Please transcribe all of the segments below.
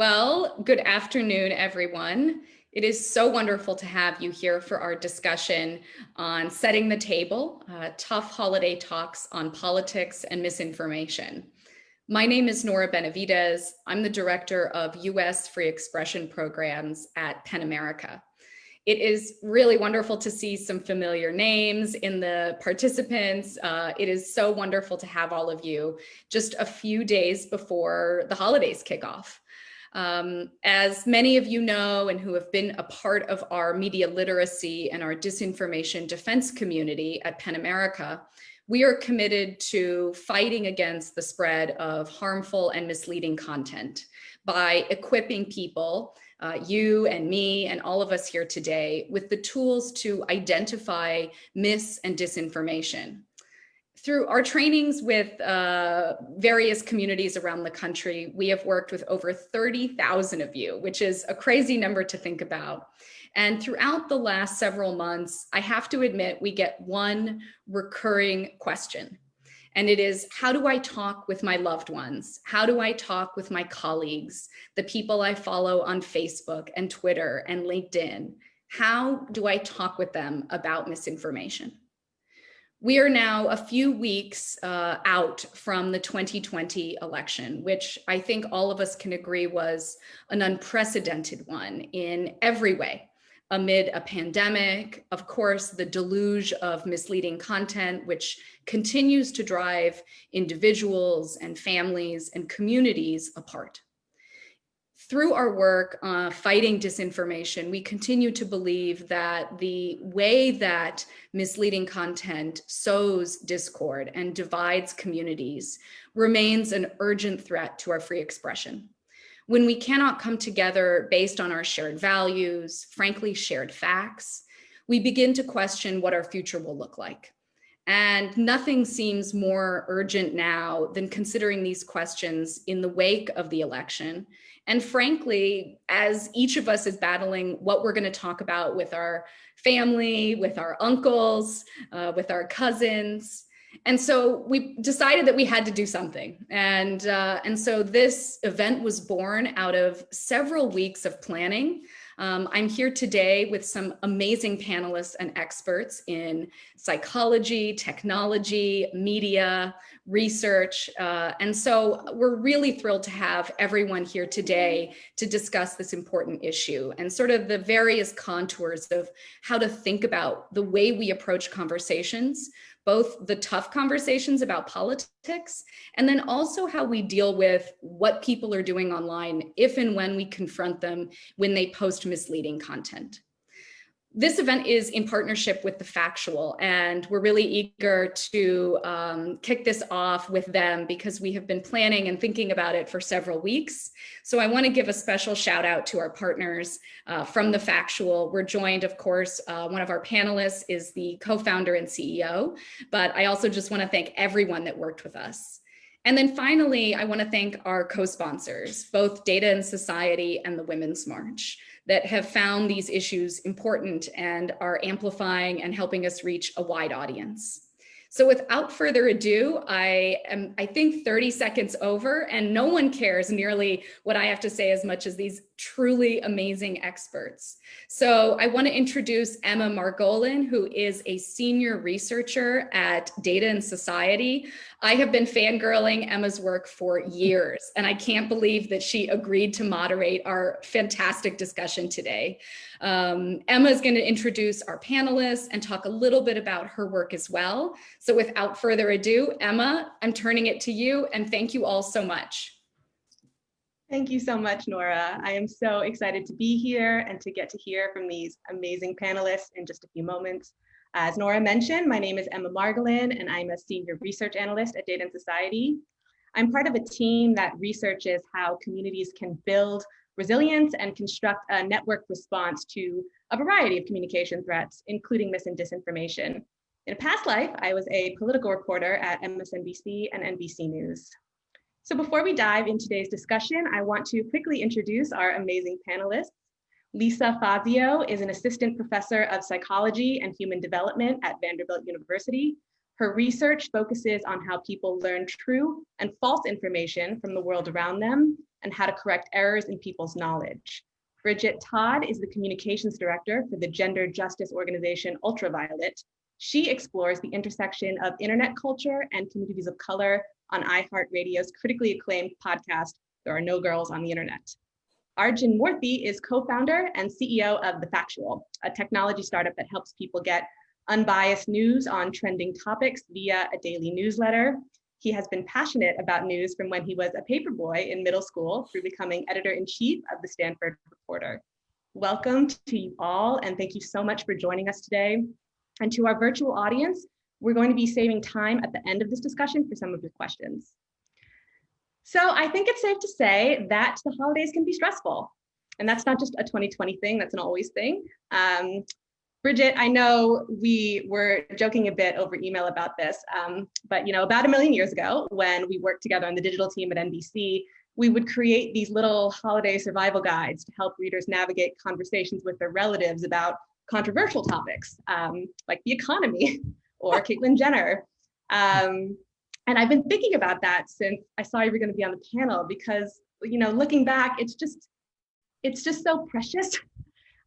Well, good afternoon, everyone. It is so wonderful to have you here for our discussion on Setting the Table, tough holiday talks on politics and misinformation. My name is Nora Benavidez. I'm the Director of U.S. Free Expression Programs at PEN America. It is really wonderful to see some familiar names in the participants. It is so wonderful to have all of you just a few days before the holidays kick off. As many of you know and who have been a part of our media literacy and our disinformation defense community at PEN America, we are committed to fighting against the spread of harmful and misleading content by equipping people, you and me and all of us here today, with the tools to identify mis and disinformation. Through our trainings with various communities around the country, we have worked with over 30,000 of you, which is a crazy number to think about. And throughout the last several months, I have to admit, we get one recurring question. And it is, how do I talk with my loved ones? How do I talk with my colleagues, the people I follow on Facebook and Twitter and LinkedIn? How do I talk with them about misinformation? We are now a few weeks out from the 2020 election, which I think all of us can agree was an unprecedented one in every way. Amid a pandemic, of course, the deluge of misleading content, which continues to drive individuals and families and communities apart. Through our work fighting disinformation, we continue to believe that the way that misleading content sows discord and divides communities remains an urgent threat to our free expression. When we cannot come together based on our shared values, frankly, shared facts, we begin to question what our future will look like. And nothing seems more urgent now than considering these questions in the wake of the election. And frankly, as each of us is battling what we're going to talk about with our family, with our uncles, with our cousins. And so we decided that we had to do something. And so this event was born out of several weeks of planning. I'm here today with some amazing panelists and experts in psychology, technology, media, research. And so we're really thrilled to have everyone here today to discuss this important issue and sort of the various contours of how to think about the way we approach conversations, both the tough conversations about politics, and then also how we deal with what people are doing online if and when we confront them when they post misleading content. This event is in partnership with The Factual, and we're really eager to kick this off with them because we have been planning and thinking about it for several weeks. So I want to give a special shout out to our partners from The Factual. We're joined, of course, one of our panelists is the co-founder and CEO, but I also just want to thank everyone that worked with us. And then finally, I want to thank our co-sponsors, both Data and Society and the Women's March, that have found these issues important and are amplifying and helping us reach a wide audience. So without further ado, I think 30 seconds over, and no one cares nearly what I have to say as much as these truly amazing experts. So I want to introduce Emma Margolin, who is a senior researcher at Data and Society. I have been fangirling Emma's work for years, and I can't believe that she agreed to moderate our fantastic discussion today. Emma is going to introduce our panelists and talk a little bit about her work as well. So without further ado, Emma, I'm turning it to you, and thank you all so much. Thank you so much, Nora. I am so excited to be here and to get to hear from these amazing panelists in just a few moments. As Nora mentioned, my name is Emma Margolin, and I'm a senior research analyst at Data and Society. I'm part of a team that researches how communities can build resilience and construct a network response to a variety of communication threats, including mis and disinformation. In a past life, I was a political reporter at MSNBC and NBC News. So before we dive into today's discussion, I want to quickly introduce our amazing panelists. Lisa Fazio is an assistant professor of psychology and human development at Vanderbilt University. Her research focuses on how people learn true and false information from the world around them and how to correct errors in people's knowledge. Bridget Todd is the communications director for the gender justice organization UltraViolet. She explores the intersection of internet culture and communities of color on iHeartRadio's critically acclaimed podcast, There Are No Girls on the Internet. Arjun Moorthy is co-founder and CEO of The Factual, a technology startup that helps people get unbiased news on trending topics via a daily newsletter. He has been passionate about news from when he was a paperboy in middle school through becoming editor-in-chief of the Stanford Reporter. Welcome to you all, and thank you so much for joining us today. And to our virtual audience, we're going to be saving time at the end of this discussion for some of your questions. So I think it's safe to say that the holidays can be stressful. And that's not just a 2020 thing, that's an always thing. Bridget, I know we were joking a bit over email about this, but about 1 million years ago, when we worked together on the digital team at NBC, we would create these little holiday survival guides to help readers navigate conversations with their relatives about controversial topics, like the economy or Caitlyn Jenner. And I've been thinking about that since I saw you were going to be on the panel, because looking back, it's just so precious.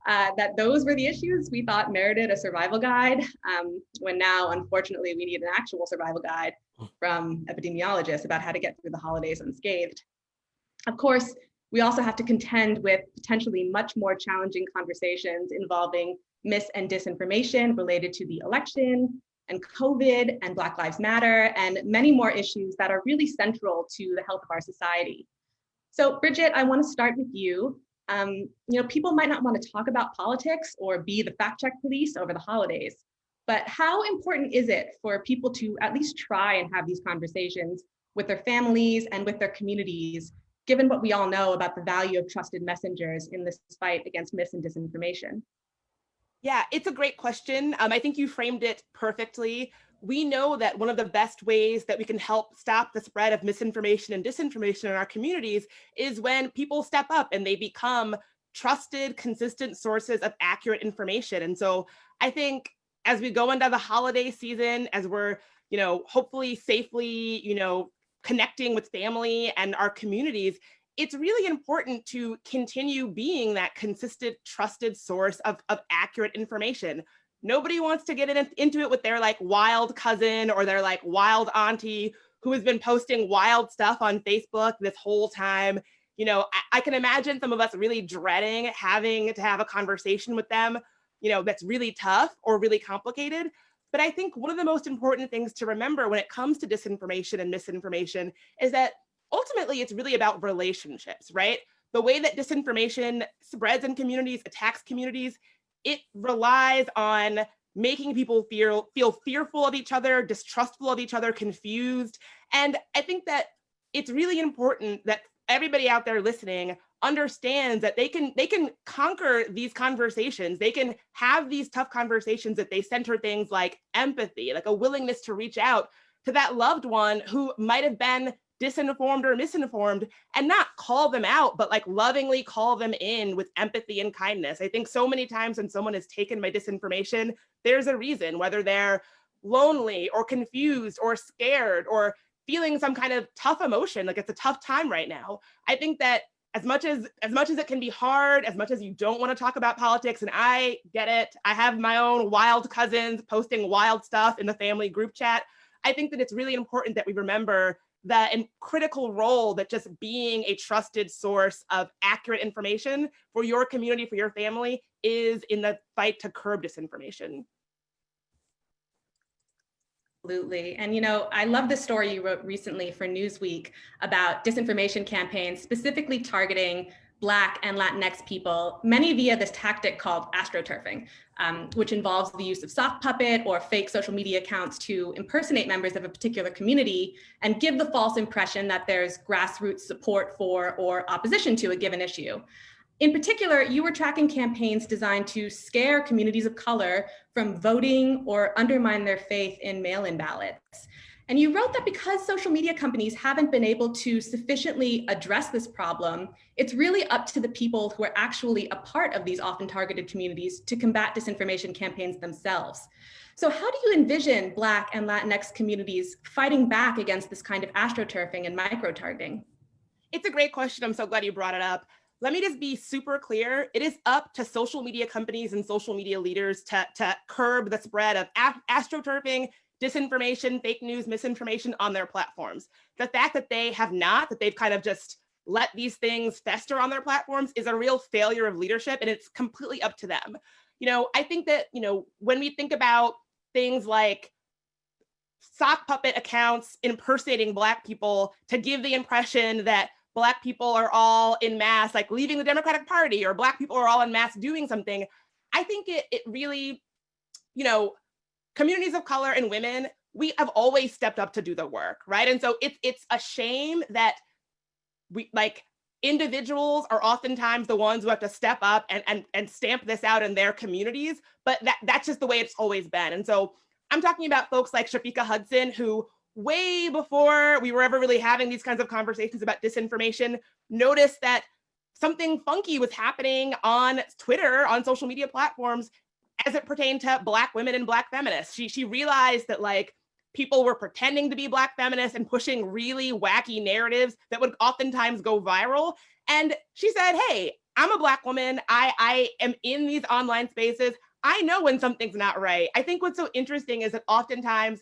That those were the issues we thought merited a survival guide, when now, unfortunately, we need an actual survival guide from epidemiologists about how to get through the holidays unscathed. Of course, we also have to contend with potentially much more challenging conversations involving mis and disinformation related to the election and COVID and Black Lives Matter and many more issues that are really central to the health of our society. So Bridget, I want to start with you. People might not want to talk about politics or be the fact check police over the holidays, but how important is it for people to at least try and have these conversations with their families and with their communities, given what we all know about the value of trusted messengers in this fight against mis and disinformation? Yeah, it's a great question. I think you framed it perfectly. We know that one of the best ways that we can help stop the spread of misinformation and disinformation in our communities is when people step up and they become trusted, consistent sources of accurate information. And so I think as we go into the holiday season, as we're, hopefully safely, connecting with family and our communities, it's really important to continue being that consistent, trusted source of accurate information. Nobody wants to get into it with their wild cousin or their wild auntie who has been posting wild stuff on Facebook this whole time. I can imagine some of us really dreading having to have a conversation with them, that's really tough or really complicated. But I think one of the most important things to remember when it comes to disinformation and misinformation is that ultimately it's really about relationships, right? The way that disinformation spreads in communities, attacks communities, it relies on making people feel fearful of each other, distrustful of each other, confused. And I think that it's really important that everybody out there listening understands that they can conquer these conversations. They can have these tough conversations that they center things like empathy, like a willingness to reach out to that loved one who might have been disinformed or misinformed, and not call them out, but lovingly call them in with empathy and kindness. I think so many times when someone is taken by disinformation, there's a reason, whether they're lonely or confused or scared or feeling some kind of tough emotion, like it's a tough time right now. I think that as much as it can be hard, as much as you don't want to talk about politics, and I get it, I have my own wild cousins posting wild stuff in the family group chat. I think that it's really important that we remember that a critical role that just being a trusted source of accurate information for your community, for your family, is in the fight to curb disinformation. Absolutely. And I love the story you wrote recently for Newsweek about disinformation campaigns specifically targeting Black and Latinx people, many via this tactic called astroturfing, which involves the use of sock puppet or fake social media accounts to impersonate members of a particular community and give the false impression that there's grassroots support for or opposition to a given issue. In particular, you were tracking campaigns designed to scare communities of color from voting or undermine their faith in mail-in ballots. And you wrote that because social media companies haven't been able to sufficiently address this problem, it's really up to the people who are actually a part of these often targeted communities to combat disinformation campaigns themselves. So how do you envision Black and Latinx communities fighting back against this kind of astroturfing and micro-targeting? It's a great question. I'm so glad you brought it up. Let me just be super clear. It is up to social media companies and social media leaders to curb the spread of astroturfing, disinformation, fake news, misinformation on their platforms. The fact that they have not, that they've kind of just let these things fester on their platforms is a real failure of leadership, and it's completely up to them. I think that, when we think about things like sock puppet accounts impersonating Black people to give the impression that Black people are all in mass, like leaving the Democratic Party, or Black people are all in mass doing something, I think it really, communities of color and women, we have always stepped up to do the work, right? And so it's a shame that we, like, individuals are oftentimes the ones who have to step up and stamp this out in their communities, but that's just the way it's always been. And so I'm talking about folks like Shafika Hudson, who way before we were ever really having these kinds of conversations about disinformation, noticed that something funky was happening on Twitter, on social media platforms, as it pertained to Black women and Black feminists. She realized that, like, people were pretending to be Black feminists and pushing really wacky narratives that would oftentimes go viral. And she said, hey, I'm a Black woman. I am in these online spaces. I know when something's not right. I think what's so interesting is that oftentimes,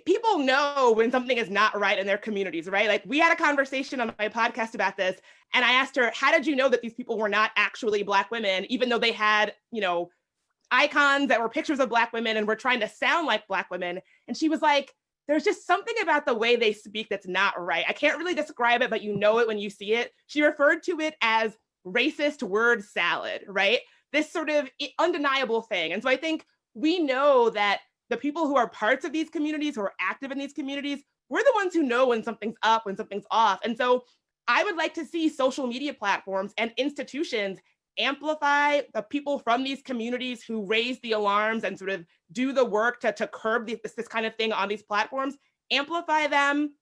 people know when something is not right in their communities, right? Like, we had a conversation on my podcast about this, and I asked her, how did you know that these people were not actually Black women, even though they had, icons that were pictures of Black women and were trying to sound like Black women? And she was like, there's just something about the way they speak that's not right. I can't really describe it, but you know it when you see it. She referred to it as racist word salad, right? This sort of undeniable thing. And so I think we know that the people who are parts of these communities, who are active in these communities, we're the ones who know when something's up, when something's off. And so I would like to see social media platforms and institutions amplify the people from these communities who raise the alarms and sort of do the work to curb this kind of thing on these platforms, amplify them,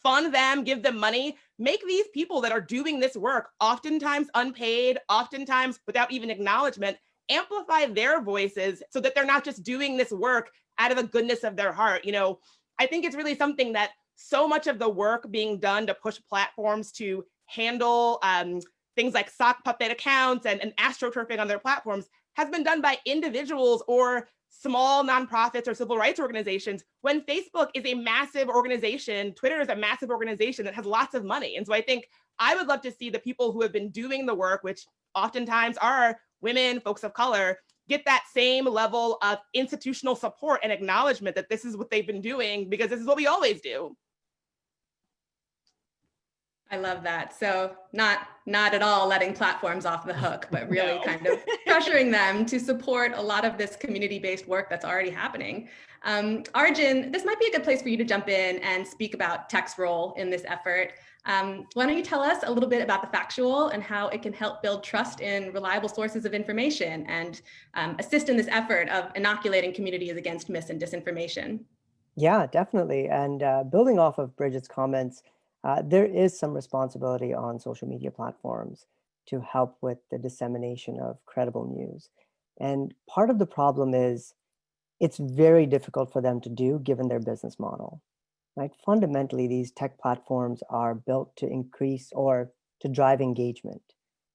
fund them, give them money, make these people that are doing this work, oftentimes unpaid, oftentimes without even acknowledgement, amplify their voices so that they're not just doing this work out of the goodness of their heart. I think it's really something that so much of the work being done to push platforms to handle things like sock puppet accounts and astroturfing on their platforms has been done by individuals or small nonprofits or civil rights organizations, when Facebook is a massive organization, Twitter is a massive organization that has lots of money. And so I think I would love to see the people who have been doing the work, which oftentimes are women, folks of color, get that same level of institutional support and acknowledgement that this is what they've been doing, because this is what we always do. I love that. So not at all letting platforms off the hook, but really kind of pressuring them to support a lot of this community-based work that's already happening. Arjun, this might be a good place for you to jump in and speak about tech's role in this effort. Why don't you tell us a little bit about The Factual and how it can help build trust in reliable sources of information and assist in this effort of inoculating communities against mis and disinformation? Yeah, definitely. And building off of Bridget's comments, there is some responsibility on social media platforms to help with the dissemination of credible news. And part of the problem is it's very difficult for them to do given their business model, right? Fundamentally, these tech platforms are built to increase or to drive engagement.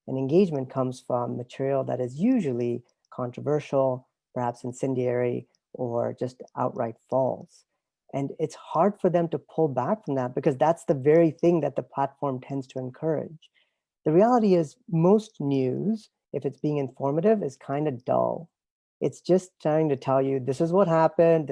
And engagement comes from material that is usually controversial, perhaps incendiary, or just outright false. And it's hard for them to pull back from that because that's the very thing that the platform tends to encourage. The reality is most news, if it's being informative, is kind of dull. It's just trying to tell you, this is what happened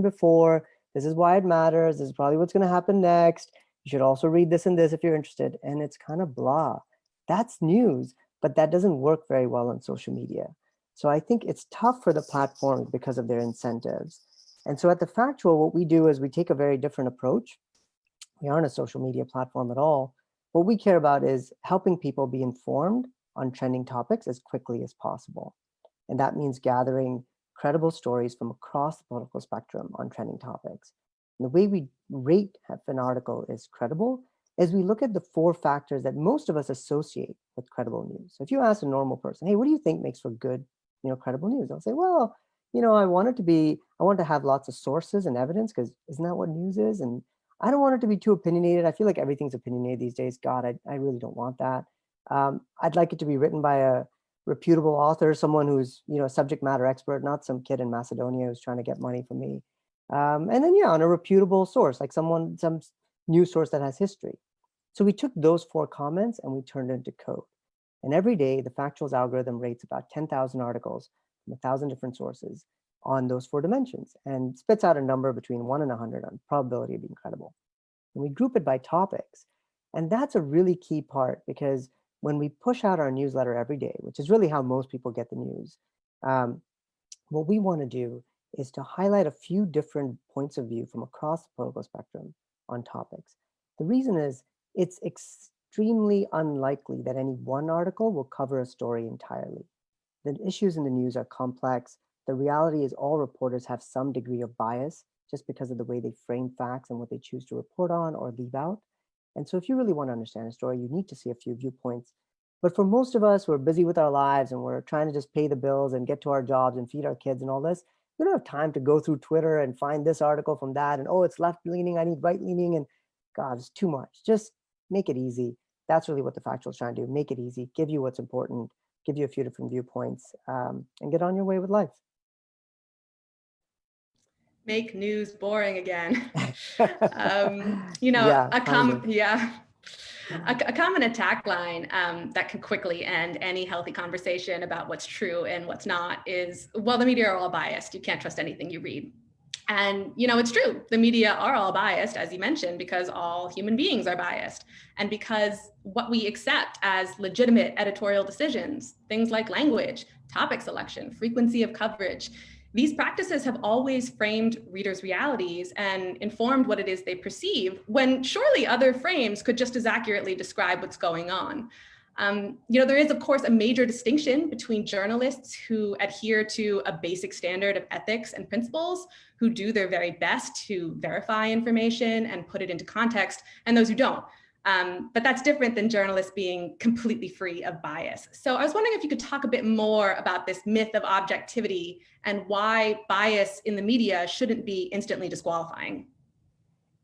before, this is why it matters, this is probably what's going to happen next. You should also read this and this if you're interested. And it's kind of blah. That's news, but that doesn't work very well on social media. So I think it's tough for the platforms because of their incentives. And so at The Factual, what we do is we take a very different approach. We aren't a social media platform at all. What we care about is helping people be informed on trending topics as quickly as possible. And that means gathering credible stories from across the political spectrum on trending topics. And the way we rate if an article is credible is we look at the 4 factors that most of us associate with credible news. So if you ask a normal person, hey, what do you think makes for good, credible news? They'll say, well, I want to have lots of sources and evidence because isn't that what news is? And I don't want it to be too opinionated. I feel like everything's opinionated these days. God, I really don't want that. I'd like it to be written by a reputable author, someone who's, a subject matter expert, not some kid in Macedonia who's trying to get money from me. And then, on a reputable source, like some news source that has history. So we took those 4 comments and we turned it into code. And every day, the Factual's algorithm rates about 10,000 articles from 1,000 different sources on those 4 dimensions and spits out a number between 1 and 100 on probability of being credible. And we group it by topics. And that's a really key part, because when we push out our newsletter every day, which is really how most people get the news, what we want to do is to highlight a few different points of view from across the political spectrum on topics. The reason is it's extremely unlikely that any one article will cover a story entirely. The issues in the news are complex. The reality is all reporters have some degree of bias just because of the way they frame facts and what they choose to report on or leave out. And so if you really want to understand a story, you need to see a few viewpoints. But for most of us, we're busy with our lives and we're trying to just pay the bills and get to our jobs and feed our kids and all this. We don't have time to go through Twitter and find this article from that. And oh, it's left leaning, I need right leaning. And God, it's too much. Just make it easy. That's really what The Factual is trying to do. Make it easy, give you what's important, give you a few different viewpoints, and get on your way with life. Make news boring again. Yeah, a common attack line that can quickly end any healthy conversation about what's true and what's not is, well, the media are all biased. You can't trust anything you read. And, it's true. The media are all biased, as you mentioned, because all human beings are biased. And because what we accept as legitimate editorial decisions, things like language, topic selection, frequency of coverage, these practices have always framed readers' realities and informed what it is they perceive, when surely other frames could just as accurately describe what's going on. There is, of course, a major distinction between journalists who adhere to a basic standard of ethics and principles, who do their very best to verify information and put it into context, and those who don't. But that's different than journalists being completely free of bias. So I was wondering if you could talk a bit more about this myth of objectivity and why bias in the media shouldn't be instantly disqualifying.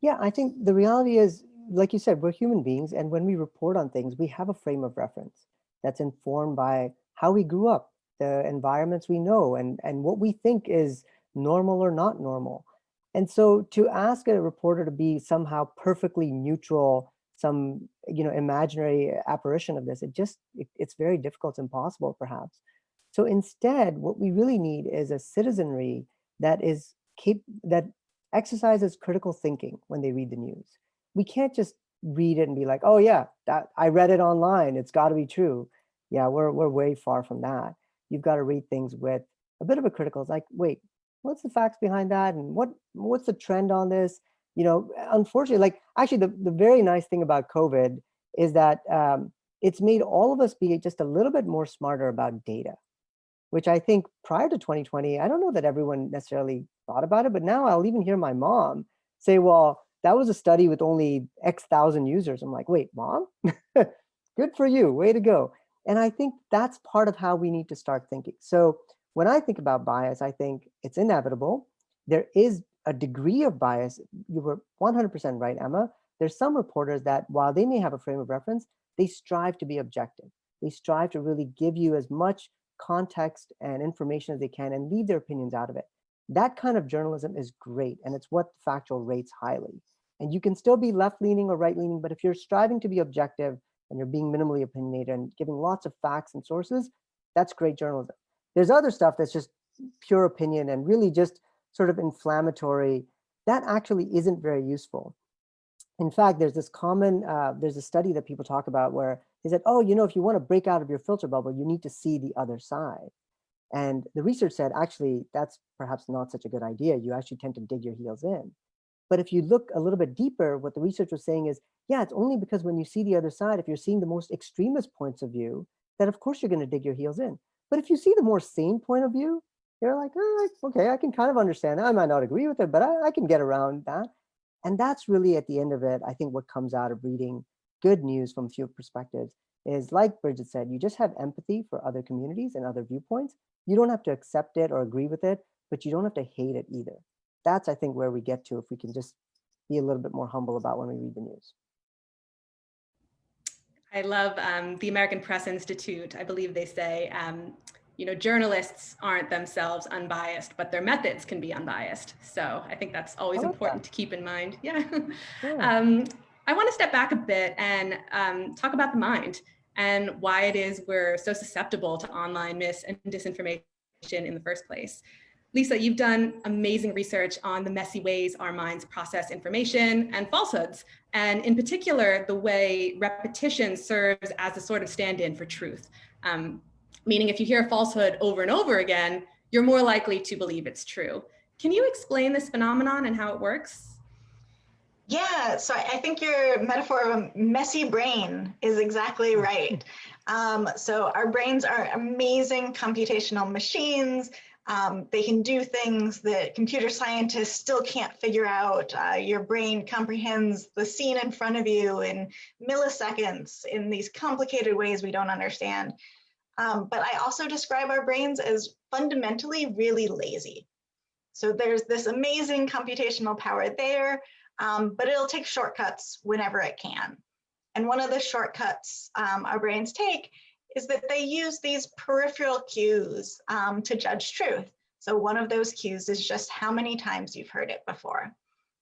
Yeah, I think the reality is, like you said, we're human beings. And when we report on things, we have a frame of reference that's informed by how we grew up, the environments we know, and what we think is normal or not normal. And so to ask a reporter to be somehow perfectly neutral, some imaginary apparition of this, it's very difficult, it's impossible perhaps. So instead, what we really need is a citizenry that exercises critical thinking when they read the news. We can't just read it and be like, oh yeah, that I read it online, it's got to be true. Yeah, we're way far from that. You've got to read things with a bit of a critical, it's like, wait, what's the facts behind that? And what's the trend on this? Unfortunately, like actually the very nice thing about COVID is that it's made all of us be just a little bit more smarter about data, which I think prior to 2020, I don't know that everyone necessarily thought about it, but now I'll even hear my mom say, well, that was a study with only X thousand users. I'm like, wait, mom? Good for you, way to go. And I think that's part of how we need to start thinking. So when I think about bias, I think it's inevitable. There is a degree of bias. You were 100% right, Emma. There's some reporters that while they may have a frame of reference, they strive to be objective. They strive to really give you as much context and information as they can and leave their opinions out of it. That kind of journalism is great, and it's what The Factual rates highly. And you can still be left-leaning or right-leaning, but if you're striving to be objective and you're being minimally opinionated and giving lots of facts and sources, that's great journalism. There's other stuff that's just pure opinion and really just sort of inflammatory. That actually isn't very useful. In fact, there's this common, there's a study that people talk about where they said, oh, if you want to break out of your filter bubble, you need to see the other side. And the research said, actually, that's perhaps not such a good idea. You actually tend to dig your heels in. But if you look a little bit deeper, what the research was saying is, yeah, it's only because when you see the other side, if you're seeing the most extremist points of view, that of course you're going to dig your heels in. But if you see the more sane point of view, you're like, oh, okay, I can kind of understand that. I might not agree with it, but I can get around that. And that's really at the end of it, I think what comes out of reading good news from a few perspectives is, like Bridget said, you just have empathy for other communities and other viewpoints. You don't have to accept it or agree with it, but you don't have to hate it either. That's, I think, where we get to if we can just be a little bit more humble about when we read the news. I love the American Press Institute. I believe they say, journalists aren't themselves unbiased, but their methods can be unbiased. So I think that's always important to keep in mind. Yeah. Sure. I want to step back a bit and talk about the mind and why it is we're so susceptible to online mis and disinformation in the first place. Lisa, you've done amazing research on the messy ways our minds process information and falsehoods, and in particular, the way repetition serves as a sort of stand-in for truth. Meaning if you hear a falsehood over and over again, you're more likely to believe it's true. Can you explain this phenomenon and how it works? Yeah, so I think your metaphor of a messy brain is exactly right. So our brains are amazing computational machines. They can do things that computer scientists still can't figure out. Your brain comprehends the scene in front of you in milliseconds in these complicated ways we don't understand. But I also describe our brains as fundamentally really lazy. So there's this amazing computational power there, but it'll take shortcuts whenever it can. And one of the shortcuts our brains take is that they use these peripheral cues to judge truth. So one of those cues is just how many times you've heard it before.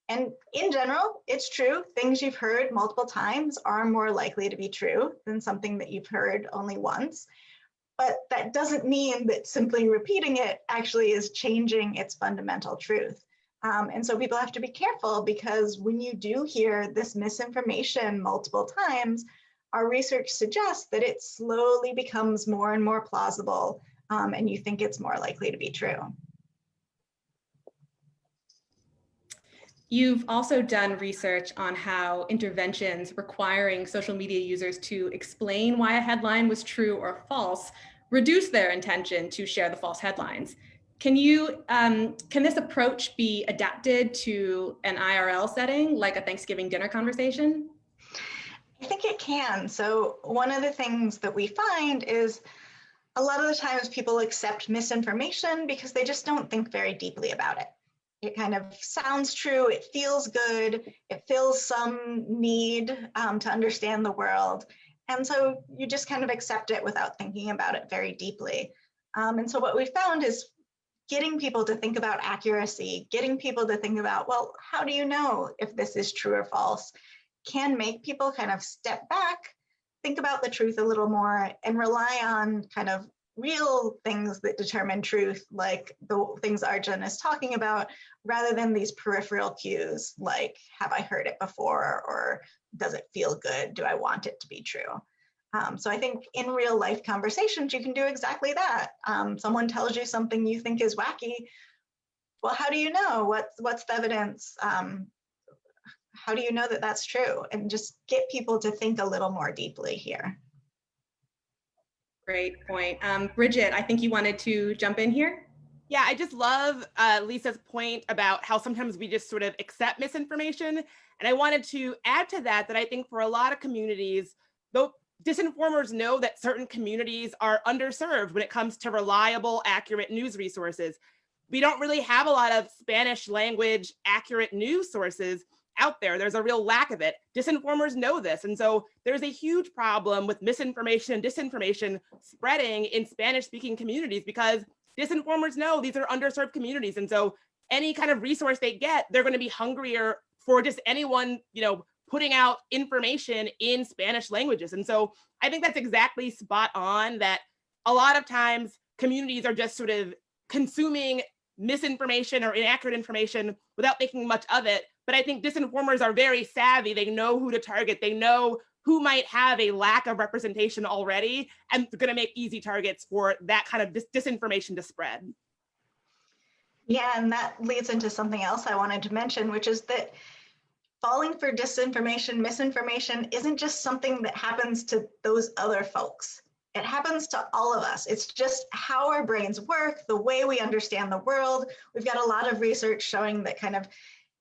And in general, it's true. Things you've heard multiple times are more likely to be true than something that you've heard only once. But that doesn't mean that simply repeating it actually is changing its fundamental truth. And so people have to be careful, because when you do hear this misinformation multiple times, our research suggests that it slowly becomes more and more plausible, and you think it's more likely to be true. You've also done research on how interventions requiring social media users to explain why a headline was true or false reduce their intention to share the false headlines. Can this approach be adapted to an IRL setting, like a Thanksgiving dinner conversation? I think it can. So one of the things that we find is a lot of the times people accept misinformation because they just don't think very deeply about it. It kind of sounds true, it feels good, it fills some need to understand the world. And so you just kind of accept it without thinking about it very deeply. And so what we found is getting people to think about accuracy, getting people to think about, well, how do you know if this is true or false, can make people kind of step back, think about the truth a little more, and rely on kind of real things that determine truth, like the things Arjun is talking about, rather than these peripheral cues like, have I heard it before, or does it feel good? Do I want it to be true? So I think in real life conversations, you can do exactly that. Someone tells you something you think is wacky. Well, how do you know? What's the evidence? How do you know that that's true? And just get people to think a little more deeply here. Great point. Bridget, I think you wanted to jump in here. Yeah, I just love Lisa's point about how sometimes we just sort of accept misinformation. And I wanted to add to that I think for a lot of communities, though disinformers know that certain communities are underserved when it comes to reliable, accurate news resources. We don't really have a lot of Spanish language accurate news sources out there. There's a real lack of it. Disinformers know this. And so there's a huge problem with misinformation and disinformation spreading in Spanish-speaking communities, because disinformers know these are underserved communities. And so any kind of resource they get, they're going to be hungrier for just anyone, putting out information in Spanish languages. And so I think that's exactly spot on, that a lot of times communities are just sort of consuming misinformation or inaccurate information without thinking much of it. But I think disinformers are very savvy. They know who to target. They know who might have a lack of representation already, and they're going to make easy targets for that kind of disinformation to spread. Yeah, and that leads into something else I wanted to mention, which is that falling for disinformation, misinformation isn't just something that happens to those other folks. It happens to all of us. It's just how our brains work, the way we understand the world. We've got a lot of research showing that kind of,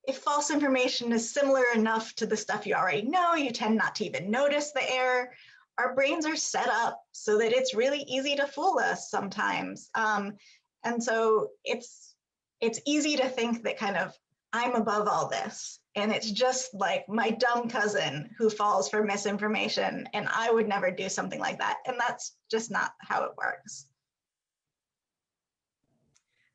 if false information is similar enough to the stuff you already know, you tend not to even notice the error. Our brains are set up so that it's really easy to fool us sometimes. And so it's easy to think that kind of, I'm above all this. And it's just like my dumb cousin who falls for misinformation, and I would never do something like that. And that's just not how it works.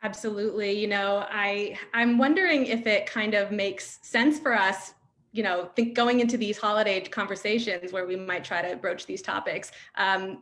Absolutely. You know, I'm wondering if it kind of makes sense for us, you know, going into these holiday conversations where we might try to broach these topics,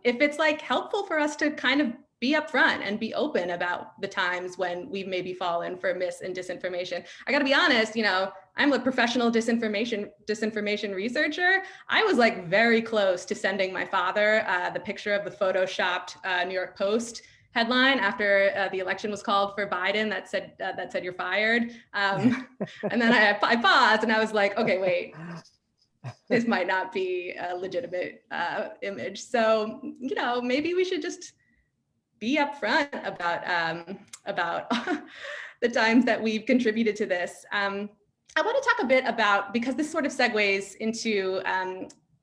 if it's like helpful for us to kind of be upfront and be open about the times when we've maybe fallen for mis and disinformation. I got to be honest, you know, I'm a professional disinformation researcher. I was like very close to sending my father the picture of the photoshopped New York Post headline after the election was called for Biden that said you're fired. And then I paused and I was like, okay, wait, this might not be a legitimate image. So, you know, maybe we should just be upfront about the times that we've contributed to this. I want to talk a bit about, because this sort of segues into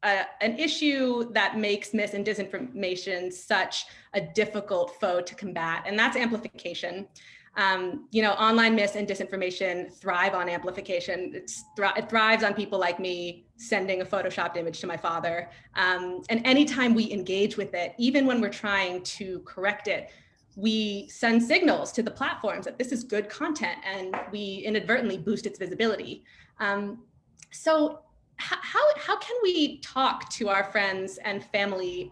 an issue that makes mis and disinformation such a difficult foe to combat, and that's amplification. You know, online mis and disinformation thrive on amplification. It thrives on people like me sending a photoshopped image to my father. And anytime we engage with it, even when we're trying to correct it, we send signals to the platforms that this is good content, and we inadvertently boost its visibility. So how can we talk to our friends and family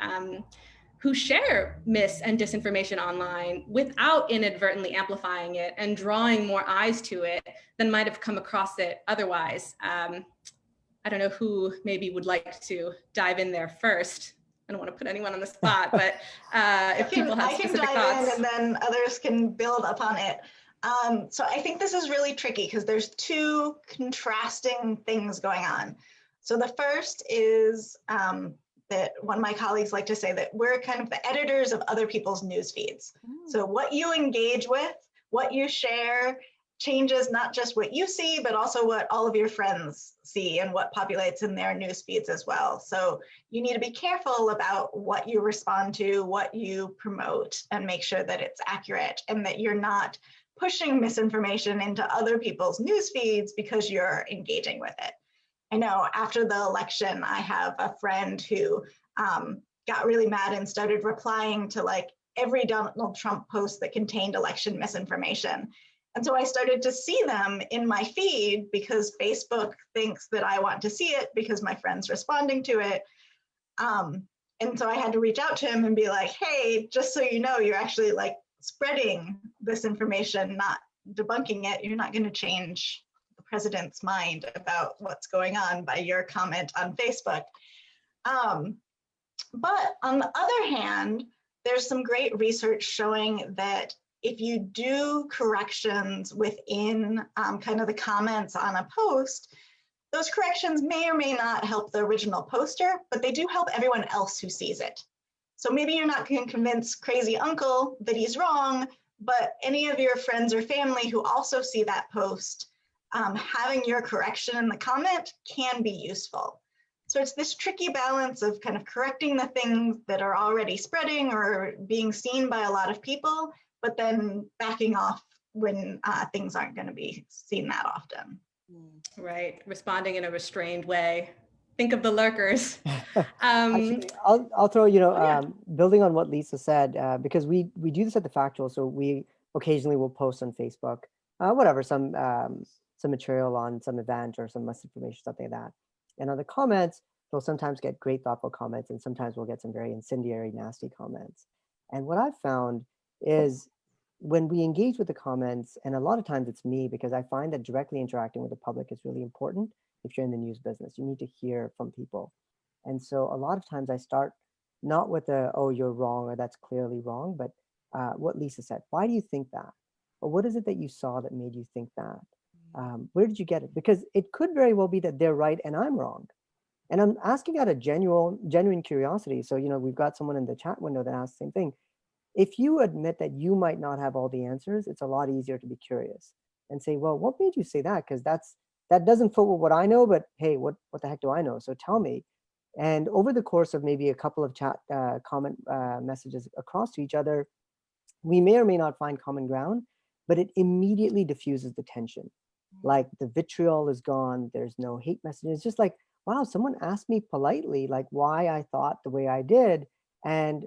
who share mis and disinformation online without inadvertently amplifying it and drawing more eyes to it than might have come across it otherwise? I don't know who maybe would like to dive in there first. I don't want to put anyone on the spot, but if people have specific thoughts. I can dive in and then others can build upon it. So I think this is really tricky because there's two contrasting things going on. So the first is that one of my colleagues like to say that we're kind of the editors of other people's news feeds. So what you engage with, what you share, changes not just what you see, but also what all of your friends see and what populates in their news feeds as well. So you need to be careful about what you respond to, what you promote, and make sure that it's accurate and that you're not pushing misinformation into other people's news feeds because you're engaging with it. I know after the election, I have a friend who got really mad and started replying to like every Donald Trump post that contained election misinformation. And so I started to see them in my feed because Facebook thinks that I want to see it because my friend's responding to it. And so I had to reach out to him and be like, hey, just so you know, you're actually like spreading this information, not debunking it. You're not going to change the president's mind about what's going on by your comment on Facebook. But on the other hand, there's some great research showing that if you do corrections within kind of the comments on a post, those corrections may or may not help the original poster, but they do help everyone else who sees it. So maybe you're not going to convince crazy uncle that he's wrong, but any of your friends or family who also see that post, having your correction in the comment can be useful. So it's this tricky balance of kind of correcting the things that are already spreading or being seen by a lot of people, but then backing off when things aren't going to be seen that often. Right, responding in a restrained way. Think of the lurkers. Actually, I'll throw, building on what Lisa said, because we do this at The Factual, so we occasionally will post on Facebook, some material on some event or some misinformation, something like that. And on the comments, we'll sometimes get great thoughtful comments, and sometimes we'll get some very incendiary, nasty comments. And what I've found is when we engage with the comments, and a lot of times it's me, because I find that directly interacting with the public is really important. If you're in the news business, you need to hear from people. And so a lot of times I start not with oh, you're wrong, or that's clearly wrong, but what Lisa said, why do you think that? Or what is it that you saw that made you think that? Where did you get it? Because it could very well be that they're right and I'm wrong. And I'm asking out of genuine curiosity. So, we've got someone in the chat window that asks the same thing. If you admit that you might not have all the answers, it's a lot easier to be curious and say, well, what made you say that? Because that doesn't fit with what I know, but hey, what the heck do I know? So tell me. And over the course of maybe a couple of chat comment messages across to each other, we may or may not find common ground, but it immediately diffuses the tension. like the vitriol is gone. There's no hate messages. It's just like, wow, someone asked me politely, like why I thought the way I did. And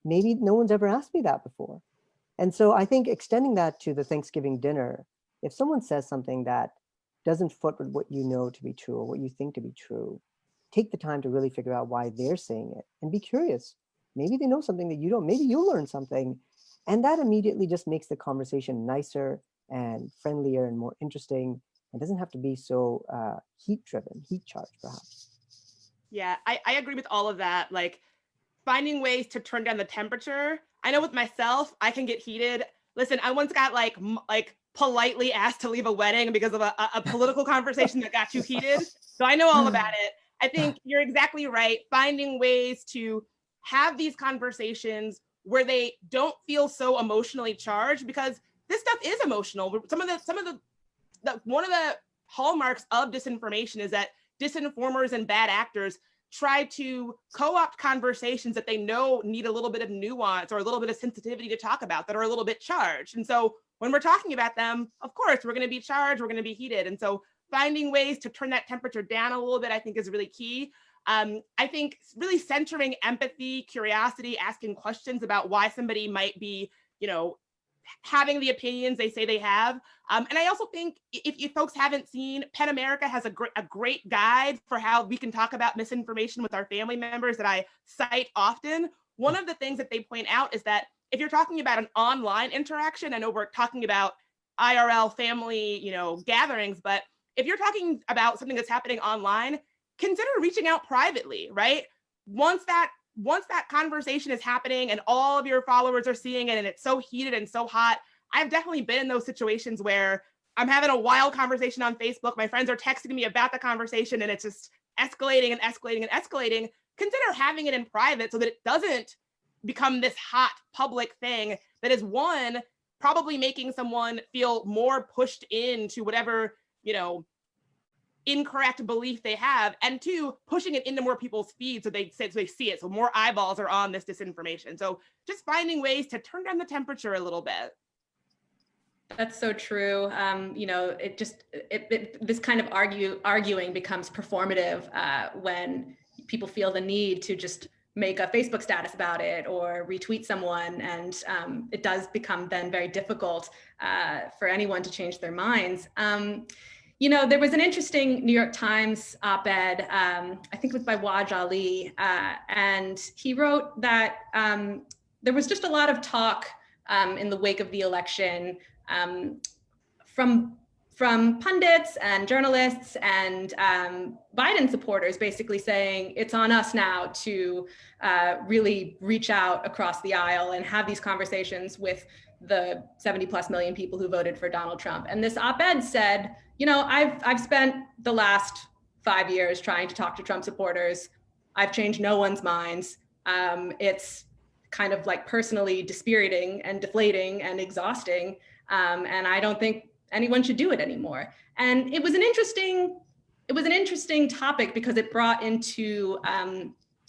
maybe no one's ever asked me that before. And so I think extending that to the Thanksgiving dinner, if someone says something that doesn't fit with what you know to be true or what you think to be true, take the time to really figure out why they're saying it and be curious. Maybe they know something that you don't, maybe you learn something. And that immediately just makes the conversation nicer and friendlier and more interesting. It doesn't have to be so heat charged perhaps. Yeah, I agree with all of that. Like finding ways to turn down the temperature. I know with myself, I can get heated. Listen, I once got like politely asked to leave a wedding because of a political conversation that got too heated. So I know all about it. I think you're exactly right. Finding ways to have these conversations where they don't feel so emotionally charged, because this stuff is emotional. One of the hallmarks of disinformation is that disinformers and bad actors try to co-opt conversations that they know need a little bit of nuance or a little bit of sensitivity to talk about that are a little bit charged. And so when we're talking about them, of course, we're going to be charged, we're going to be heated. And so finding ways to turn that temperature down a little bit, I think is really key. I think really centering empathy, curiosity, asking questions about why somebody might be, having the opinions they say they have. And I also think if you folks haven't seen, PEN America has a great guide for how we can talk about misinformation with our family members that I cite often. One of the things that they point out is that if you're talking about an online interaction, I know we're talking about IRL family, gatherings, but if you're talking about something that's happening online, consider reaching out privately, right? Once that conversation is happening and all of your followers are seeing it and it's so heated and so hot, I've definitely been in those situations where I'm having a wild conversation on Facebook. My friends are texting me about the conversation and it's just escalating and escalating and escalating. Consider having it in private so that it doesn't become this hot public thing that is, one, probably making someone feel more pushed into whatever, incorrect belief they have, and two, pushing it into more people's feeds so they see it, so more eyeballs are on this disinformation. So just finding ways to turn down the temperature a little bit. That's so true. This kind of arguing becomes performative when people feel the need to just make a Facebook status about it or retweet someone, and it does become then very difficult for anyone to change their minds. There was an interesting New York Times op-ed, I think it was by Waj Ali, and he wrote that there was just a lot of talk in the wake of the election from pundits and journalists and Biden supporters basically saying it's on us now to really reach out across the aisle and have these conversations with the 70+ million people who voted for Donald Trump. And this op-ed said, I've spent the last 5 years trying to talk to Trump supporters. I've changed no one's minds. It's kind of like personally dispiriting and deflating and exhausting. And I don't think anyone should do it anymore. And it was an interesting topic because it brought into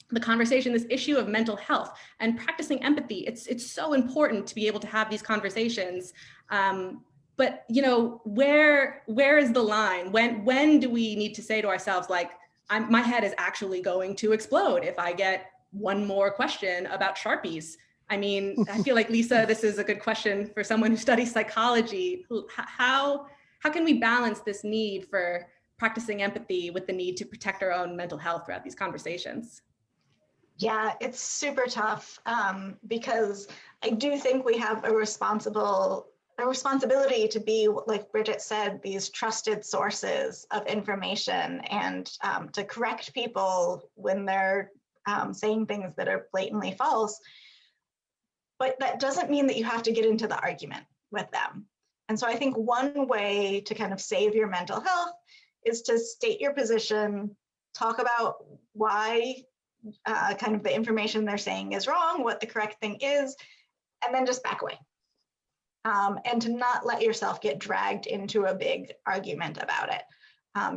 the conversation this issue of mental health and practicing empathy. It's so important to be able to have these conversations. But where is the line? When do we need to say to ourselves, like, my head is actually going to explode if I get one more question about Sharpies? I mean, I feel like, Lisa, this is a good question for someone who studies psychology. How can we balance this need for practicing empathy with the need to protect our own mental health throughout these conversations? Yeah, it's super tough because I do think we have a responsibility to be, like Bridget said, these trusted sources of information and to correct people when they're saying things that are blatantly false. But that doesn't mean that you have to get into the argument with them. And so I think one way to kind of save your mental health is to state your position, talk about why kind of the information they're saying is wrong, what the correct thing is, and then just back away. And to not let yourself get dragged into a big argument about it.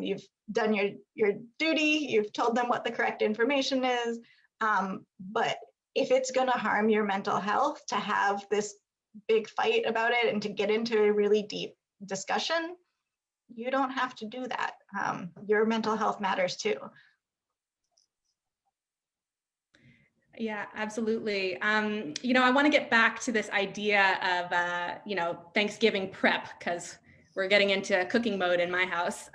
You've done your duty, you've told them what the correct information is, but if it's going to harm your mental health to have this big fight about it and to get into a really deep discussion, you don't have to do that. Your mental health matters too. Yeah, absolutely. I want to get back to this idea of, Thanksgiving prep, because we're getting into cooking mode in my house.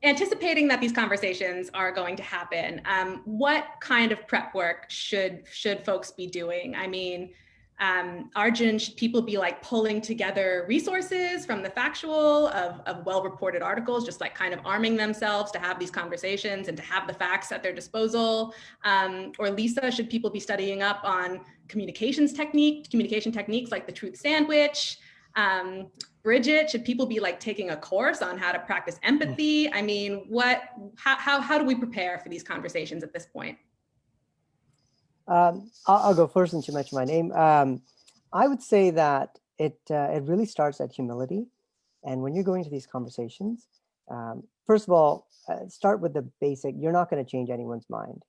Anticipating that these conversations are going to happen, what kind of prep work should folks be doing? I mean, Arjun, should people be like pulling together resources from the factual of well-reported articles, just like kind of arming themselves to have these conversations and to have the facts at their disposal? Or Lisa, should people be studying up on communication techniques like the truth sandwich? Bridget, should people be like taking a course on how to practice empathy? I mean, how do we prepare for these conversations at this point? I'll go first since you mentioned my name. I would say that it really starts at humility. And when you're going to these conversations, first of all, start with the basic. You're not going to change anyone's mind.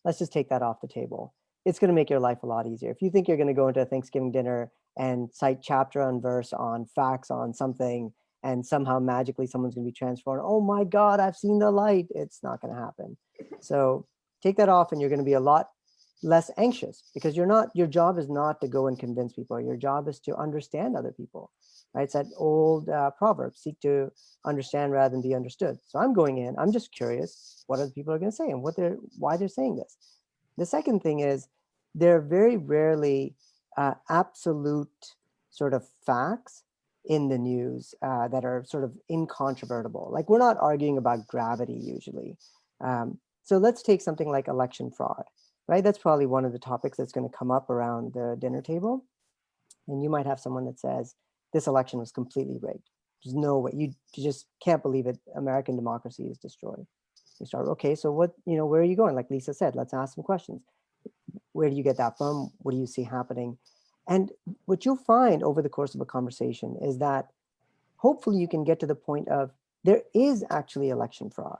Let's just take that off the table. It's going to make your life a lot easier. If you think you're going to go into a Thanksgiving dinner and cite chapter and verse on facts on something, and somehow magically someone's going to be transformed, oh my God, I've seen the light. It's not going to happen. So take that off and you're going to be a lot less anxious, because your job is not to go and convince people. Your job is to understand other people, right? It's that old proverb, seek to understand rather than be understood. So I'm going in, I'm just curious what other people are going to say and why they're saying this. The second thing is, there are very rarely absolute sort of facts in the news that are sort of incontrovertible. Like, we're not arguing about gravity usually. So let's take something like election fraud. Right, that's probably one of the topics that's going to come up around the dinner table. And you might have someone that says, this election was completely rigged. There's no way, you just can't believe it. American democracy is destroyed. You start, okay, so what, where are you going? Like Lisa said, let's ask some questions. Where do you get that from? What do you see happening? And what you'll find over the course of a conversation is that hopefully you can get to the point of, there is actually election fraud.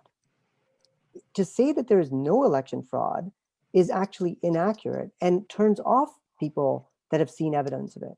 To say that there is no election fraud is actually inaccurate and turns off people that have seen evidence of it.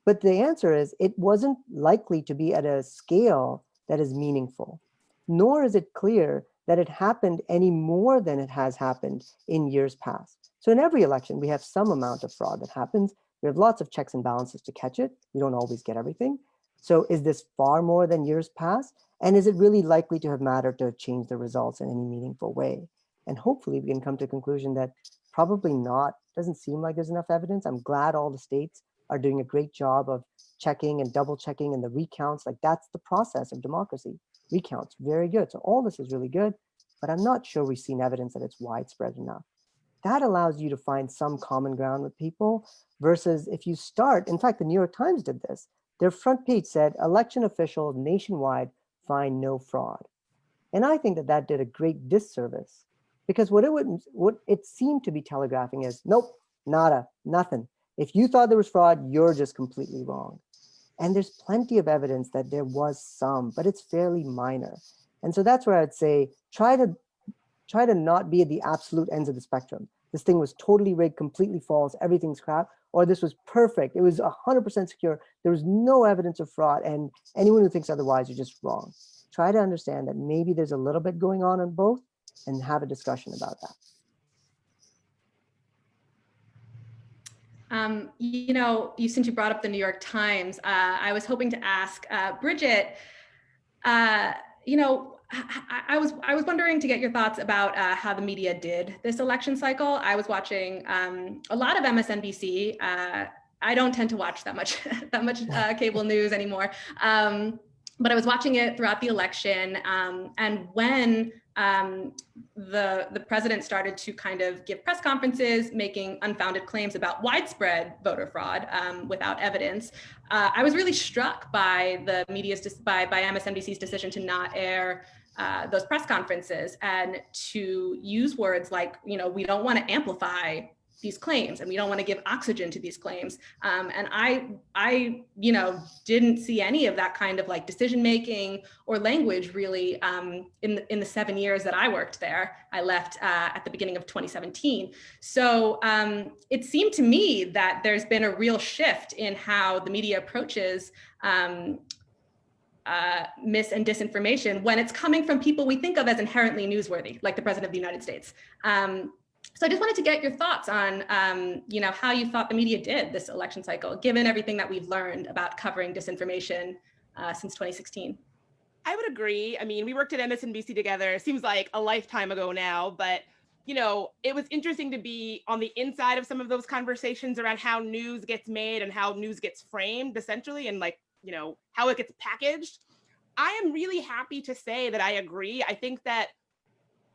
But the answer is, it wasn't likely to be at a scale that is meaningful, nor is it clear that it happened any more than it has happened in years past. So in every election, we have some amount of fraud that happens. We have lots of checks and balances to catch it. We don't always get everything. So is this far more than years past? And is it really likely to have mattered to change the results in any meaningful way? And hopefully we can come to a conclusion that probably not. Doesn't seem like there's enough evidence. I'm glad all the states are doing a great job of checking and double checking, and the recounts, like that's the process of democracy. Recounts, very good. So all this is really good, but I'm not sure we've seen evidence that it's widespread enough. That allows you to find some common ground with people versus if you start, in fact, the New York Times did this. Their front page said, election officials nationwide find no fraud. And I think that that did a great disservice, because what it seemed to be telegraphing is, nope, nada, nothing. If you thought there was fraud, you're just completely wrong. And there's plenty of evidence that there was some, but it's fairly minor. And so that's where I'd say, try to not be at the absolute ends of the spectrum. This thing was totally rigged, completely false, everything's crap, or this was perfect. It was 100% secure. There was no evidence of fraud, and anyone who thinks otherwise is just wrong. Try to understand that maybe there's a little bit going on both, and have a discussion about that. Since you brought up the New York Times, I was hoping to ask Bridget, I was wondering to get your thoughts about how the media did this election cycle. I was watching a lot of MSNBC. I don't tend to watch that much cable news anymore. But I was watching it throughout the election, and when the president started to kind of give press conferences, making unfounded claims about widespread voter fraud without evidence, I was really struck by the media's, by MSNBC's decision to not air those press conferences and to use words like, we don't want to amplify these claims and we don't want to give oxygen to these claims. And I didn't see any of that kind of like decision making or language really in the 7 years that I worked there. I left at the beginning of 2017. So it seemed to me that there's been a real shift in how the media approaches mis and disinformation when it's coming from people we think of as inherently newsworthy, like the President of the United States. So I just wanted to get your thoughts on, how you thought the media did this election cycle, given everything that we've learned about covering disinformation since 2016. I would agree. I mean, we worked at MSNBC together. It seems like a lifetime ago now, but it was interesting to be on the inside of some of those conversations around how news gets made and how news gets framed, essentially, and how it gets packaged. I am really happy to say that I agree. I think that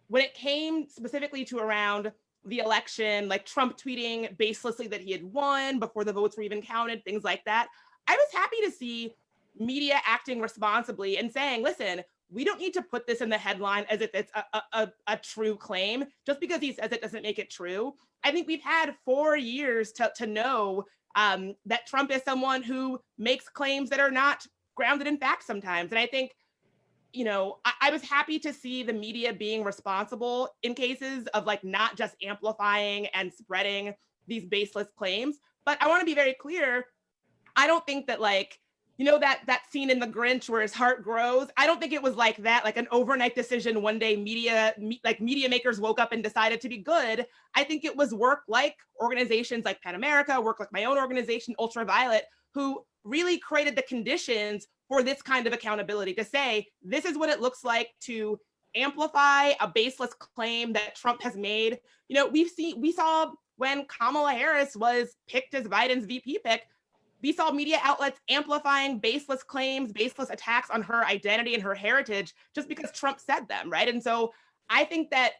when it came specifically to around the election, like Trump tweeting baselessly that he had won before the votes were even counted, things like that, I was happy to see media acting responsibly and saying, listen, we don't need to put this in the headline as if it's a true claim. Just because he says it doesn't make it true. I think we've had 4 years to know that Trump is someone who makes claims that are not grounded in fact sometimes. And I think, I was happy to see the media being responsible in cases of not just amplifying and spreading these baseless claims. But I want to be very clear. I don't think that that scene in The Grinch where his heart grows. I don't think it was like that, like an overnight decision. One day media makers woke up and decided to be good. I think it was work like organizations like PEN America, work like my own organization, UltraViolet, who really created the conditions for this kind of accountability to say, this is what it looks like to amplify a baseless claim that Trump has made. We saw when Kamala Harris was picked as Biden's VP pick, we saw media outlets amplifying baseless claims, baseless attacks on her identity and her heritage just because Trump said them, right? And so I think that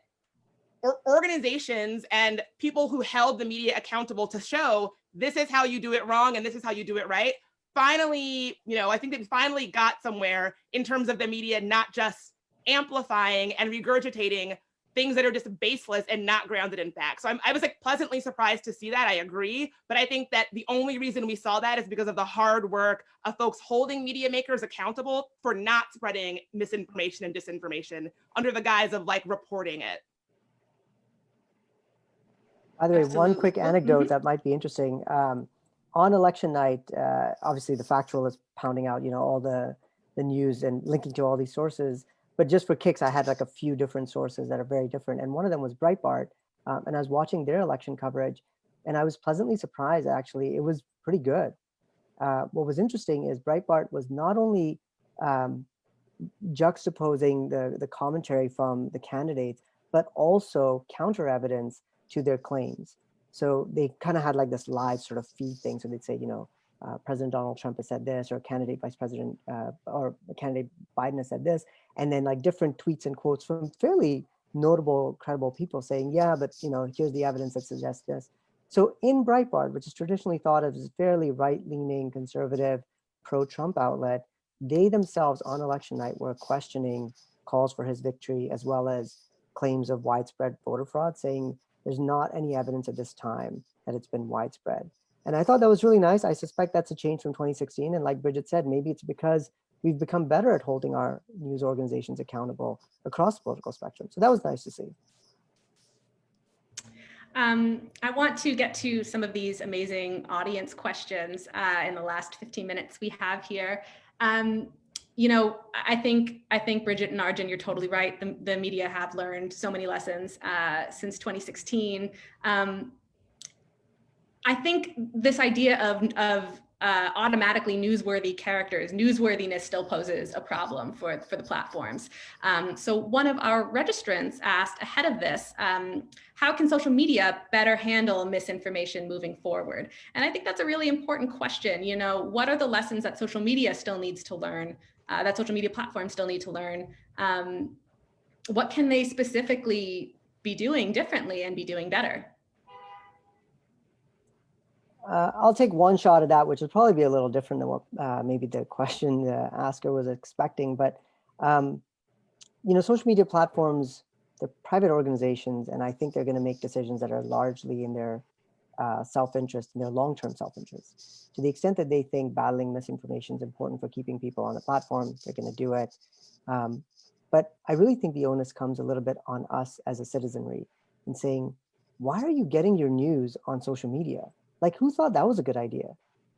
organizations and people who held the media accountable to show this is how you do it wrong and this is how you do it right, finally, I think they finally got somewhere in terms of the media not just amplifying and regurgitating things that are just baseless and not grounded in fact. So I was pleasantly surprised to see that. I agree. But I think that the only reason we saw that is because of the hard work of folks holding media makers accountable for not spreading misinformation and disinformation under the guise of reporting it. By the way, Absolutely. one quick anecdote that might be interesting. On election night, obviously the Factual is pounding out, all the news and linking to all these sources. But just for kicks, I had a few different sources that are very different. And one of them was Breitbart. And I was watching their election coverage and I was pleasantly surprised, actually. It was pretty good. What was interesting is Breitbart was not only juxtaposing the commentary from the candidates, but also counter evidence to their claims. So they kind of had this live sort of feed thing. So they'd say, President Donald Trump has said this, or candidate Vice President or candidate Biden has said this, and then different tweets and quotes from fairly notable, credible people saying, yeah, but here's the evidence that suggests this. So in Breitbart, which is traditionally thought of as fairly right-leaning, conservative, pro-Trump outlet, they themselves on election night were questioning calls for his victory as well as claims of widespread voter fraud, saying there's not any evidence at this time that it's been widespread. And I thought that was really nice. I suspect that's a change from 2016. And like Bridget said, maybe it's because we've become better at holding our news organizations accountable across the political spectrum. So that was nice to see. I want to get to some of these amazing audience questions in the last 15 minutes we have here. I think Bridget and Arjun, you're totally right. The media have learned so many lessons since 2016. I think this idea of automatically newsworthy characters, newsworthiness still poses a problem for the platforms. So one of our registrants asked ahead of this, how can social media better handle misinformation moving forward? And I think that's a really important question. What are the lessons that social media still needs to learn, that social media platforms still need to learn? What can they specifically be doing differently and be doing better? I'll take one shot at that, which would probably be a little different than what maybe the question the asker was expecting. But, social media platforms, they're private organizations, and I think they're going to make decisions that are largely in their self-interest, in their long-term self-interest. To the extent that they think battling misinformation is important for keeping people on the platform, they're going to do it. But I really think the onus comes a little bit on us as a citizenry in saying, why are you getting your news on social media? Who thought that was a good idea?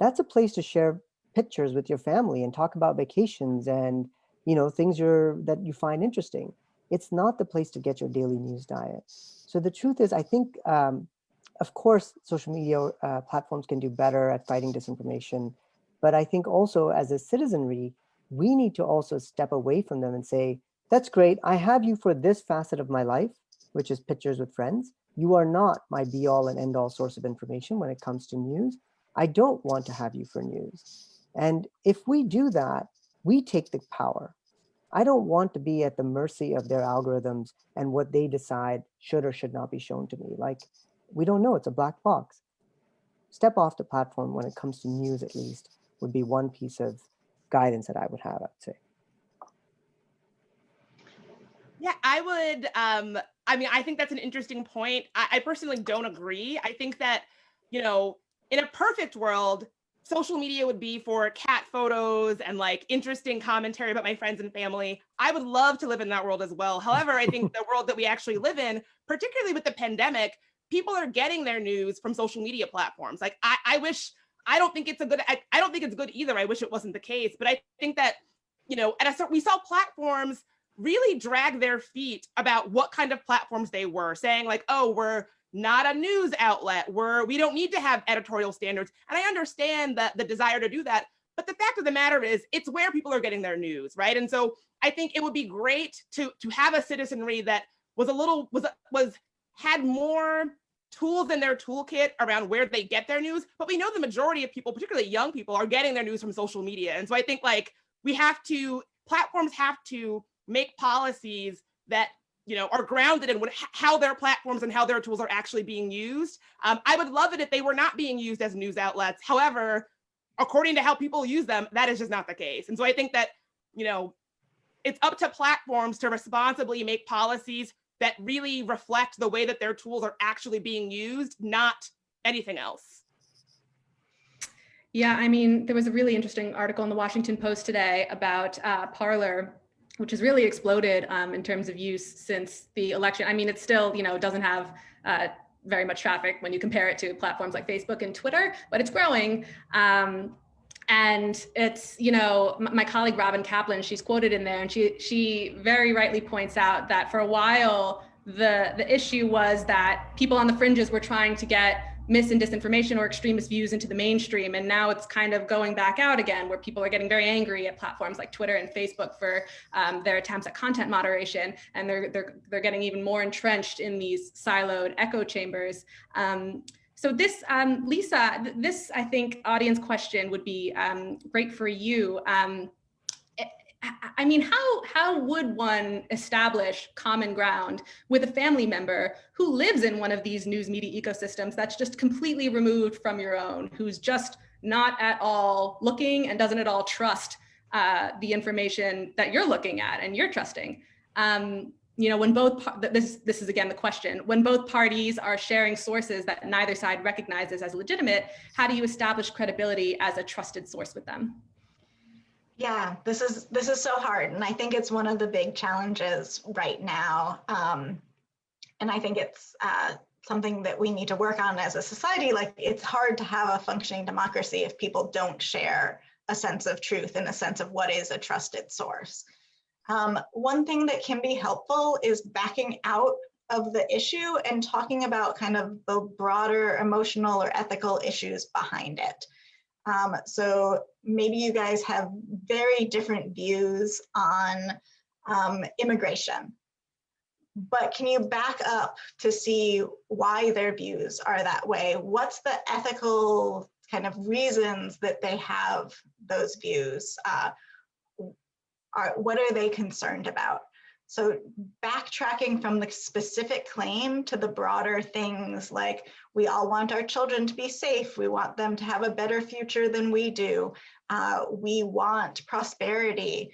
That's a place to share pictures with your family and talk about vacations and, things that you find interesting. It's not the place to get your daily news diet. So the truth is, I think, of course, social media platforms can do better at fighting disinformation. But I think also as a citizenry, we need to also step away from them and say, that's great. I have you for this facet of my life, which is pictures with friends. You are not my be all and end all source of information when it comes to news. I don't want to have you for news. And if we do that, we take the power. I don't want to be at the mercy of their algorithms and what they decide should or should not be shown to me. Like, we don't know, it's a black box. Step off the platform when it comes to news, at least, would be one piece of guidance that I would have, I'd say. Yeah, I would, I think that's an interesting point. I personally don't agree. I think that, in a perfect world, social media would be for cat photos and like interesting commentary about my friends and family. I would love to live in that world as well. However, I think the world that we actually live in, particularly with the pandemic, people are getting their news from social media platforms. Like I wish, I don't think it's good either. I wish it wasn't the case, but I think that, we saw platforms really drag their feet about what kind of platforms they were, saying like, oh, we're not a news outlet, we don't need to have editorial standards. And I understand that the desire to do that, but the fact of the matter is it's where people are getting their news, right? And so I think it would be great to have a citizenry that had more tools in their toolkit around where they get their news. But we know the majority of people, particularly young people, are getting their news from social media. And so I think like platforms have to make policies that are grounded in how their platforms and how their tools are actually being used. I would love it if they were not being used as news outlets. However, according to how people use them, that is just not the case. And so I think that, it's up to platforms to responsibly make policies that really reflect the way that their tools are actually being used, not anything else. Yeah, there was a really interesting article in the Washington Post today about Parler, which has really exploded in terms of use since the election. It still, doesn't have very much traffic when you compare it to platforms like Facebook and Twitter, but it's growing. And it's, my colleague Robin Kaplan, she's quoted in there, and she very rightly points out that for a while, the issue was that people on the fringes were trying to get mis and disinformation or extremist views into the mainstream. And now it's kind of going back out again, where people are getting very angry at platforms like Twitter and Facebook for their attempts at content moderation. And they're getting even more entrenched in these siloed echo chambers. So this, Lisa, this, I think, audience question would be great for you. How would one establish common ground with a family member who lives in one of these news media ecosystems that's just completely removed from your own, who's just not at all looking and doesn't at all trust the information that you're looking at and you're trusting? When this is again the question, when both parties are sharing sources that neither side recognizes as legitimate, how do you establish credibility as a trusted source with them? Yeah, this is so hard, and I think it's one of the big challenges right now. And I think it's something that we need to work on as a society. Like, it's hard to have a functioning democracy if people don't share a sense of truth and a sense of what is a trusted source. One thing that can be helpful is backing out of the issue and talking about kind of the broader emotional or ethical issues behind it. So maybe you guys have very different views on immigration, but can you back up to see why their views are that way? What's the ethical kind of reasons that they have those views? What are they concerned about? So backtracking from the specific claim to the broader things, like we all want our children to be safe. We want them to have a better future than we do. We want prosperity.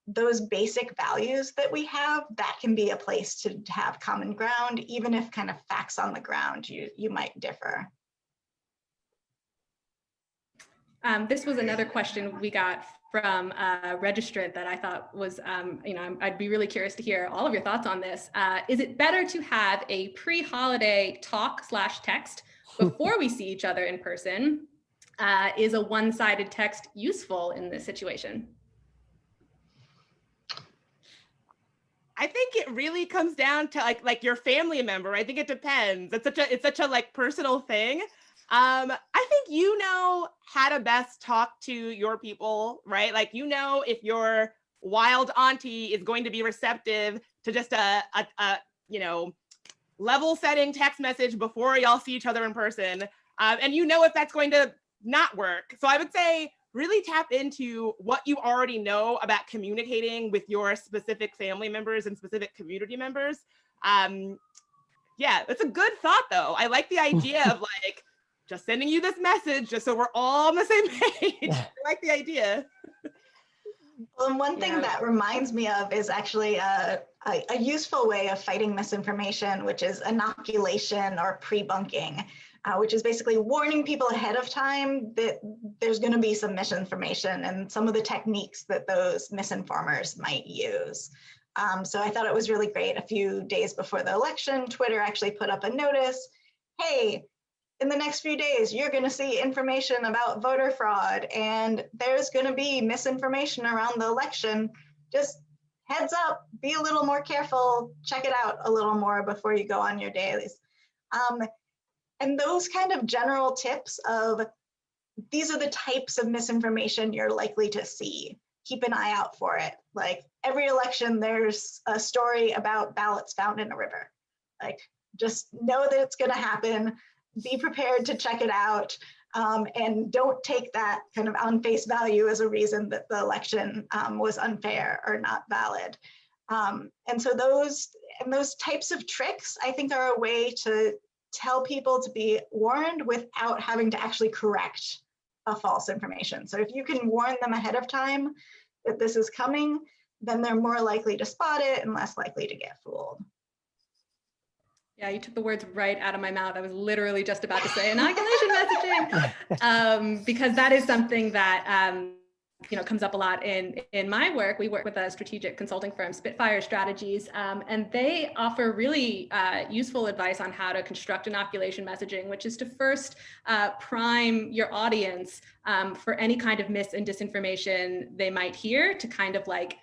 Those basic values that we have, that can be a place to have common ground, even if kind of facts on the ground, you might differ. This was another question we got from a registrant that I thought was, I'd be really curious to hear all of your thoughts on this. Is it better to have a pre-holiday talk/text before we see each other in person, Is a one-sided text useful in this situation? I think it really comes down to like your family member. I think it depends. It's such a like personal thing. I think you know how to best talk to your people, right? Like, you know, if your wild auntie is going to be receptive to just a you know, level setting text message before y'all see each other in person. And you know if that's going to not work. So I would say really tap into what you already know about communicating with your specific family members and specific community members. Yeah, that's a good thought though. I like the idea of like just sending you this message just so we're all on the same page. I like the idea. Well, and one thing that reminds me of is actually a useful way of fighting misinformation, which is inoculation or pre-bunking, which is basically warning people ahead of time that there's going to be some misinformation and some of the techniques that those misinformers might use. So I thought it was really great. A few days before the election, Twitter actually put up a notice, hey, in the next few days, you're going to see information about voter fraud, and there's going to be misinformation around the election. Just heads up, be a little more careful, check it out a little more before you go on your dailies. And those kind of general tips of these are the types of misinformation you're likely to see. Keep an eye out for it. Like every election, there's a story about ballots found in a river. Like just know that it's going to happen. Be prepared to check it out, and don't take that kind of on face value as a reason that the election was unfair or not valid. And so those types of tricks, I think, are a way to tell people to be warned without having to actually correct a false information. So if you can warn them ahead of time that this is coming, then they're more likely to spot it and less likely to get fooled. Yeah, you took the words right out of my mouth. I was literally just about to say inoculation messaging, because that is something that comes up a lot in my work. We work with a strategic consulting firm, Spitfire Strategies, and they offer really useful advice on how to construct inoculation messaging, which is to first prime your audience for any kind of mis and disinformation they might hear, to kind of like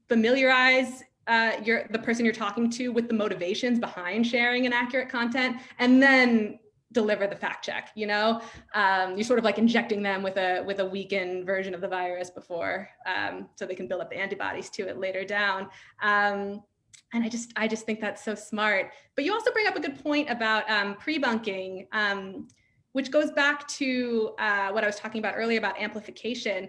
familiarize the person you're talking to with the motivations behind sharing inaccurate content, and then deliver the fact check. You're sort of like injecting them with a weakened version of the virus before, so they can build up the antibodies to it later down. And I just think that's so smart. But you also bring up a good point about pre-bunking, which goes back to what I was talking about earlier about amplification.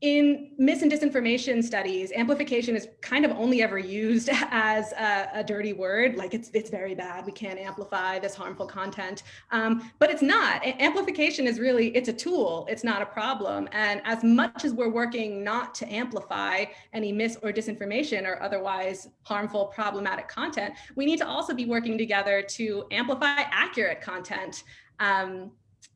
In mis and disinformation studies, amplification is kind of only ever used as a dirty word, like it's very bad, we can't amplify this harmful content, but it's not. Amplification is really, it's a tool, it's not a problem. And as much as we're working not to amplify any mis or disinformation or otherwise harmful, problematic content, we need to also be working together to amplify accurate content.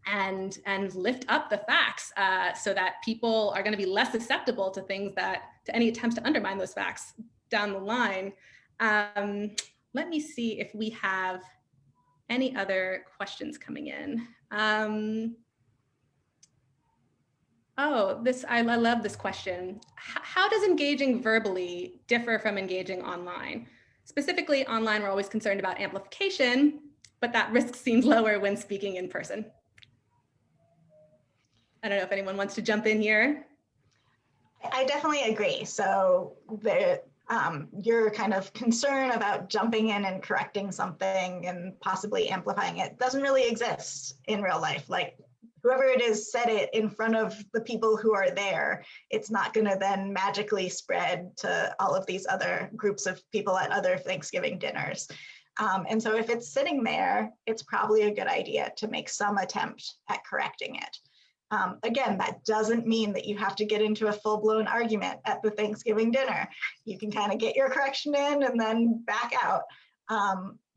And lift up the facts so that people are going to be less susceptible to to any attempts to undermine those facts down the line. Let me see if we have any other questions coming in. I love this question. How does engaging verbally differ from engaging online? Specifically, online, we're always concerned about amplification, but that risk seems lower when speaking in person. I don't know if anyone wants to jump in here. I definitely agree. So your kind of concern about jumping in and correcting something and possibly amplifying it doesn't really exist in real life. Like whoever it is said it in front of the people who are there. It's not going to then magically spread to all of these other groups of people at other Thanksgiving dinners. And so if it's sitting there, it's probably a good idea to make some attempt at correcting it. Again, that doesn't mean that you have to get into a full-blown argument at the Thanksgiving dinner. You can kind of get your correction in and then back out.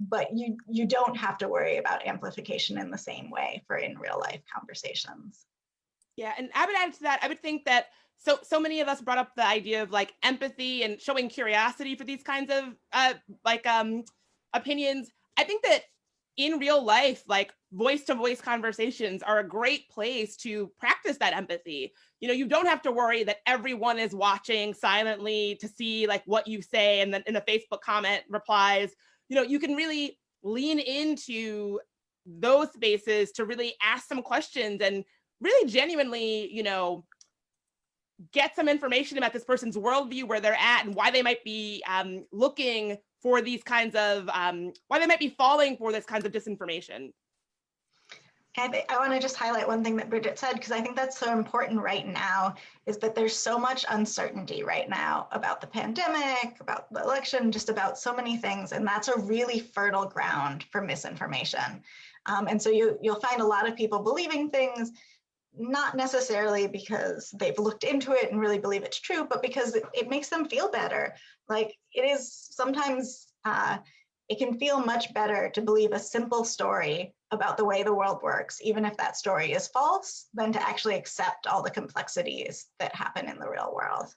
But you don't have to worry about amplification in the same way for in real life conversations. Yeah, and I would add to that, I would think that so many of us brought up the idea of like empathy and showing curiosity for these kinds of opinions. I think that in real life, like voice-to-voice conversations are a great place to practice that empathy. You don't have to worry that everyone is watching silently to see like what you say and then in a Facebook comment replies. You can really lean into those spaces to really ask some questions and really genuinely, get some information about this person's worldview, where they're at, and why they might be looking for these kinds of, why they might be falling for this kinds of disinformation. I want to just highlight one thing that Bridget said, because I think that's so important right now, is that there's so much uncertainty right now about the pandemic, about the election, just about so many things. And that's a really fertile ground for misinformation. And so you'll find a lot of people believing things, not necessarily because they've looked into it and really believe it's true, but because it makes them feel better. Like it is sometimes, it can feel much better to believe a simple story about the way the world works, even if that story is false, than to actually accept all the complexities that happen in the real world.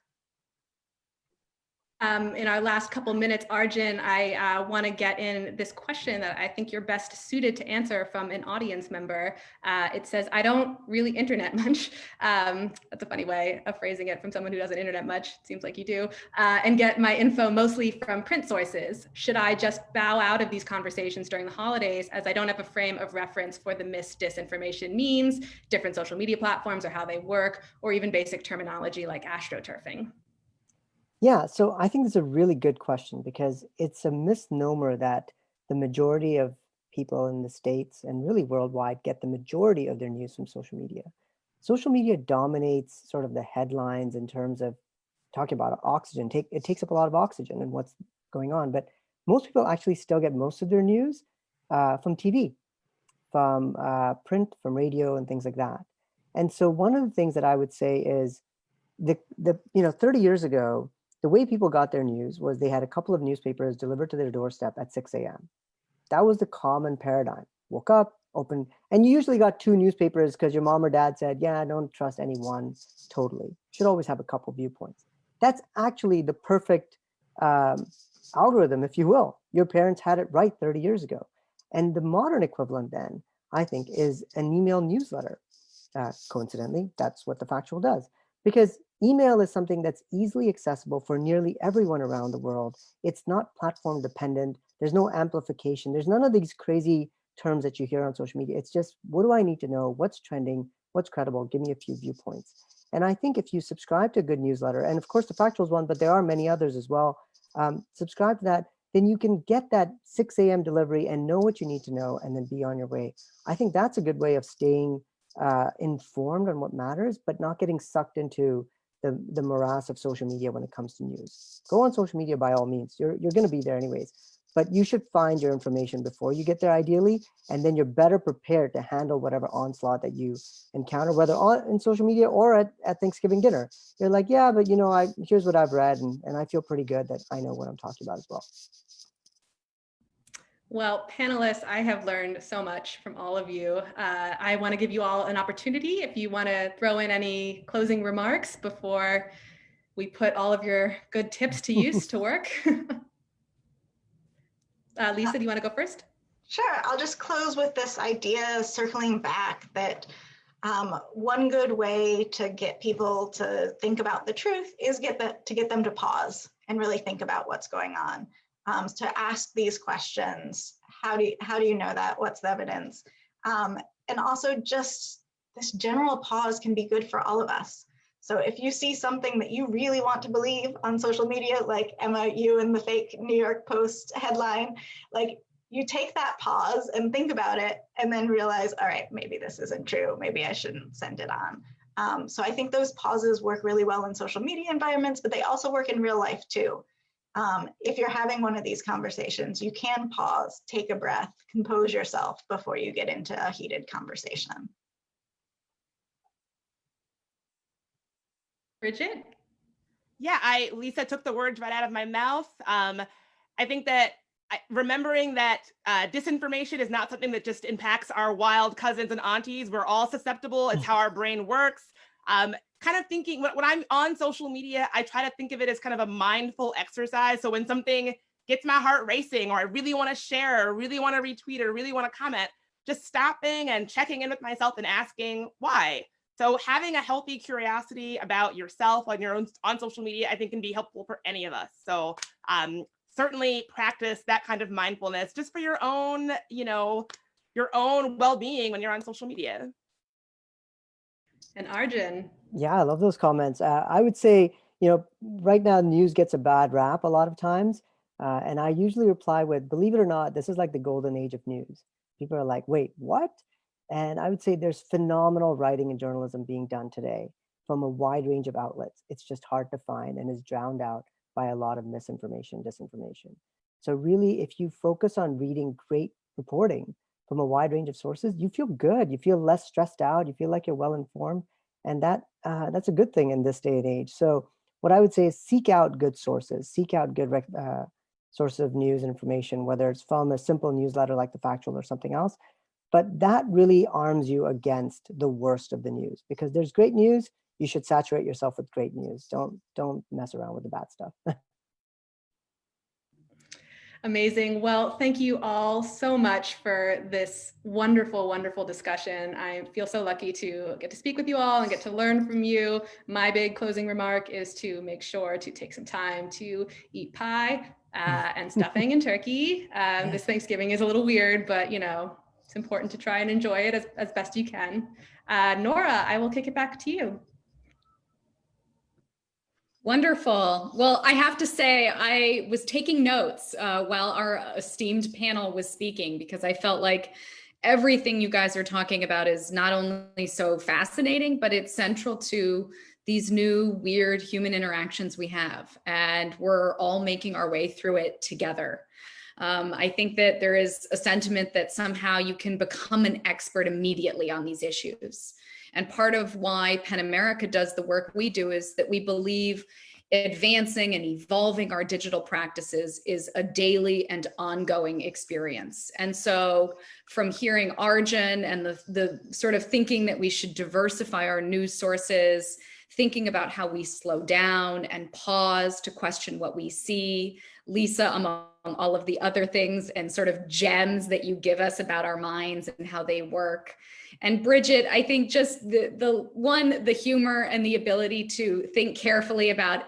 In our last couple minutes, Arjun, I want to get in this question that I think you're best suited to answer from an audience member. It says, I don't really internet much. That's a funny way of phrasing it from someone who doesn't internet much. It seems like you do. And get my info mostly from print sources. Should I just bow out of these conversations during the holidays, as I don't have a frame of reference for the disinformation means, different social media platforms or how they work, or even basic terminology like astroturfing? Yeah, so I think it's a really good question, because it's a misnomer that the majority of people in the States and really worldwide get the majority of their news from social media. Social media dominates sort of the headlines in terms of talking about oxygen. It takes up a lot of oxygen and what's going on, but most people actually still get most of their news from TV, from print, from radio, and things like that. And so one of the things that I would say is 30 years ago, the way people got their news was they had a couple of newspapers delivered to their doorstep at 6 a.m. That was the common paradigm. Woke up, opened, and you usually got two newspapers because your mom or dad said, yeah, don't trust anyone totally. Should always have a couple viewpoints. That's actually the perfect algorithm, if you will. Your parents had it right 30 years ago. And the modern equivalent then, I think, is an email newsletter. Coincidentally, that's what The Factual does. Because email is something that's easily accessible for nearly everyone around the world. It's not platform dependent. There's no amplification. There's none of these crazy terms that you hear on social media. It's just, what do I need to know? What's trending? What's credible? Give me a few viewpoints. And I think if you subscribe to a good newsletter, and of course The Factual is one, but there are many others as well, subscribe to that, then you can get that 6 a.m. delivery and know what you need to know and then be on your way. I think that's a good way of staying informed on what matters, but not getting sucked into the morass of social media when it comes to news. Go on social media by all means. You're going to be there anyways, but you should find your information before you get there ideally, and then you're better prepared to handle whatever onslaught that you encounter, whether in social media or at Thanksgiving dinner. You're like, yeah, but here's what I've read, and I feel pretty good that I know what I'm talking about as well. Well, panelists, I have learned so much from all of you. I want to give you all an opportunity if you want to throw in any closing remarks before we put all of your good tips to use to work. Lisa, do you want to go first? Sure, I'll just close with this idea, circling back, that one good way to get people to think about the truth is to get them to pause and really think about what's going on. To ask these questions. How do you know that? What's the evidence? And also just this general pause can be good for all of us. So if you see something that you really want to believe on social media, like Emma, you and the fake New York Post headline, like you take that pause and think about it and then realize, all right, maybe this isn't true. Maybe I shouldn't send it on. So I think those pauses work really well in social media environments, but they also work in real life too. If you're having one of these conversations, you can pause, take a breath, compose yourself before you get into a heated conversation. Bridget? Yeah, Lisa took the words right out of my mouth. I think that remembering that disinformation is not something that just impacts our wild cousins and aunties. We're all susceptible. It's how our brain works. Kind of thinking, when I'm on social media, I try to think of it as kind of a mindful exercise. So when something gets my heart racing, or I really want to share, or really want to retweet, or really want to comment, just stopping and checking in with myself and asking why. So having a healthy curiosity about yourself on your own on social media, I think can be helpful for any of us. So certainly practice that kind of mindfulness just for your own, your own well-being when you're on social media. And Arjun. Yeah, I love those comments. I would say, right now news gets a bad rap a lot of times. And I usually reply with, believe it or not, this is like the golden age of news. People are like, wait, what? And I would say there's phenomenal writing and journalism being done today from a wide range of outlets. It's just hard to find and is drowned out by a lot of misinformation, disinformation. So really, if you focus on reading great reporting from a wide range of sources, you feel good, you feel less stressed out, you feel like you're well informed. And that's a good thing in this day and age. So what I would say is seek out good sources, seek out good sources of news and information, whether it's from a simple newsletter like The Factual or something else. But that really arms you against the worst of the news, because there's great news. You should saturate yourself with great news. Don't mess around with the bad stuff. Amazing. Well, thank you all so much for this wonderful, wonderful discussion. I feel so lucky to get to speak with you all and get to learn from you. My big closing remark is to make sure to take some time to eat pie and stuffing and turkey. This Thanksgiving is a little weird, but it's important to try and enjoy it as best you can. Nora, I will kick it back to you. Wonderful. Well, I have to say, I was taking notes while our esteemed panel was speaking, because I felt like everything you guys are talking about is not only so fascinating, but it's central to these new weird human interactions we have. And we're all making our way through it together. I think that there is a sentiment that somehow you can become an expert immediately on these issues. And part of why PEN America does the work we do is that we believe advancing and evolving our digital practices is a daily and ongoing experience. And so from hearing Arjun and the sort of thinking that we should diversify our news sources, thinking about how we slow down and pause to question what we see, Lisa, among all of the other things and sort of gems that you give us about our minds and how they work. And Bridget, I think just the humor and the ability to think carefully about,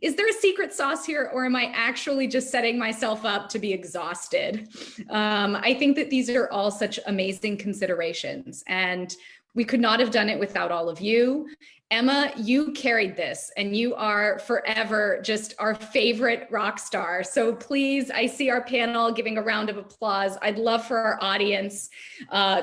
is there a secret sauce here, or am I actually just setting myself up to be exhausted? I think that these are all such amazing considerations, and we could not have done it without all of you. Emma, you carried this, and you are forever just our favorite rock star. So please, I see our panel giving a round of applause. I'd love for our audience,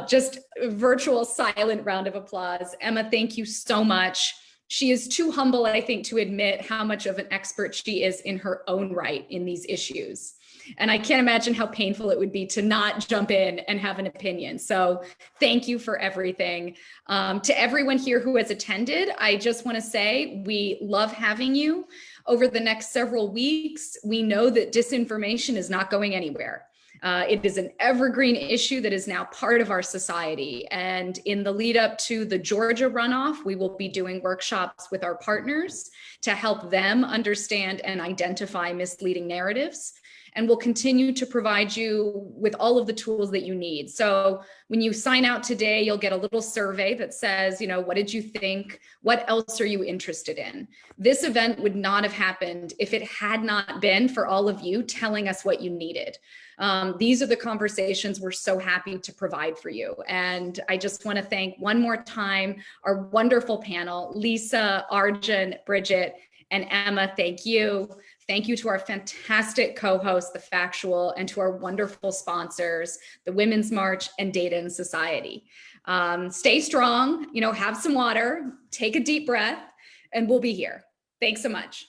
just a virtual silent round of applause. Emma, thank you so much. She is too humble, I think, to admit how much of an expert she is in her own right in these issues. And I can't imagine how painful it would be to not jump in and have an opinion. So thank you for everything. To everyone here who has attended, I just want to say we love having you. Over the next several weeks, we know that disinformation is not going anywhere. It is an evergreen issue that is now part of our society. And in the lead up to the Georgia runoff, we will be doing workshops with our partners to help them understand and identify misleading narratives. And we'll continue to provide you with all of the tools that you need. So when you sign out today, you'll get a little survey that says, what did you think? What else are you interested in? This event would not have happened if it had not been for all of you telling us what you needed. These are the conversations we're so happy to provide for you. And I just want to thank one more time our wonderful panel, Lisa, Arjun, Bridget, and Emma. Thank you. Thank you to our fantastic co-hosts, The Factual, and to our wonderful sponsors, the Women's March and Data and Society. Stay strong, have some water, take a deep breath, and we'll be here. Thanks so much.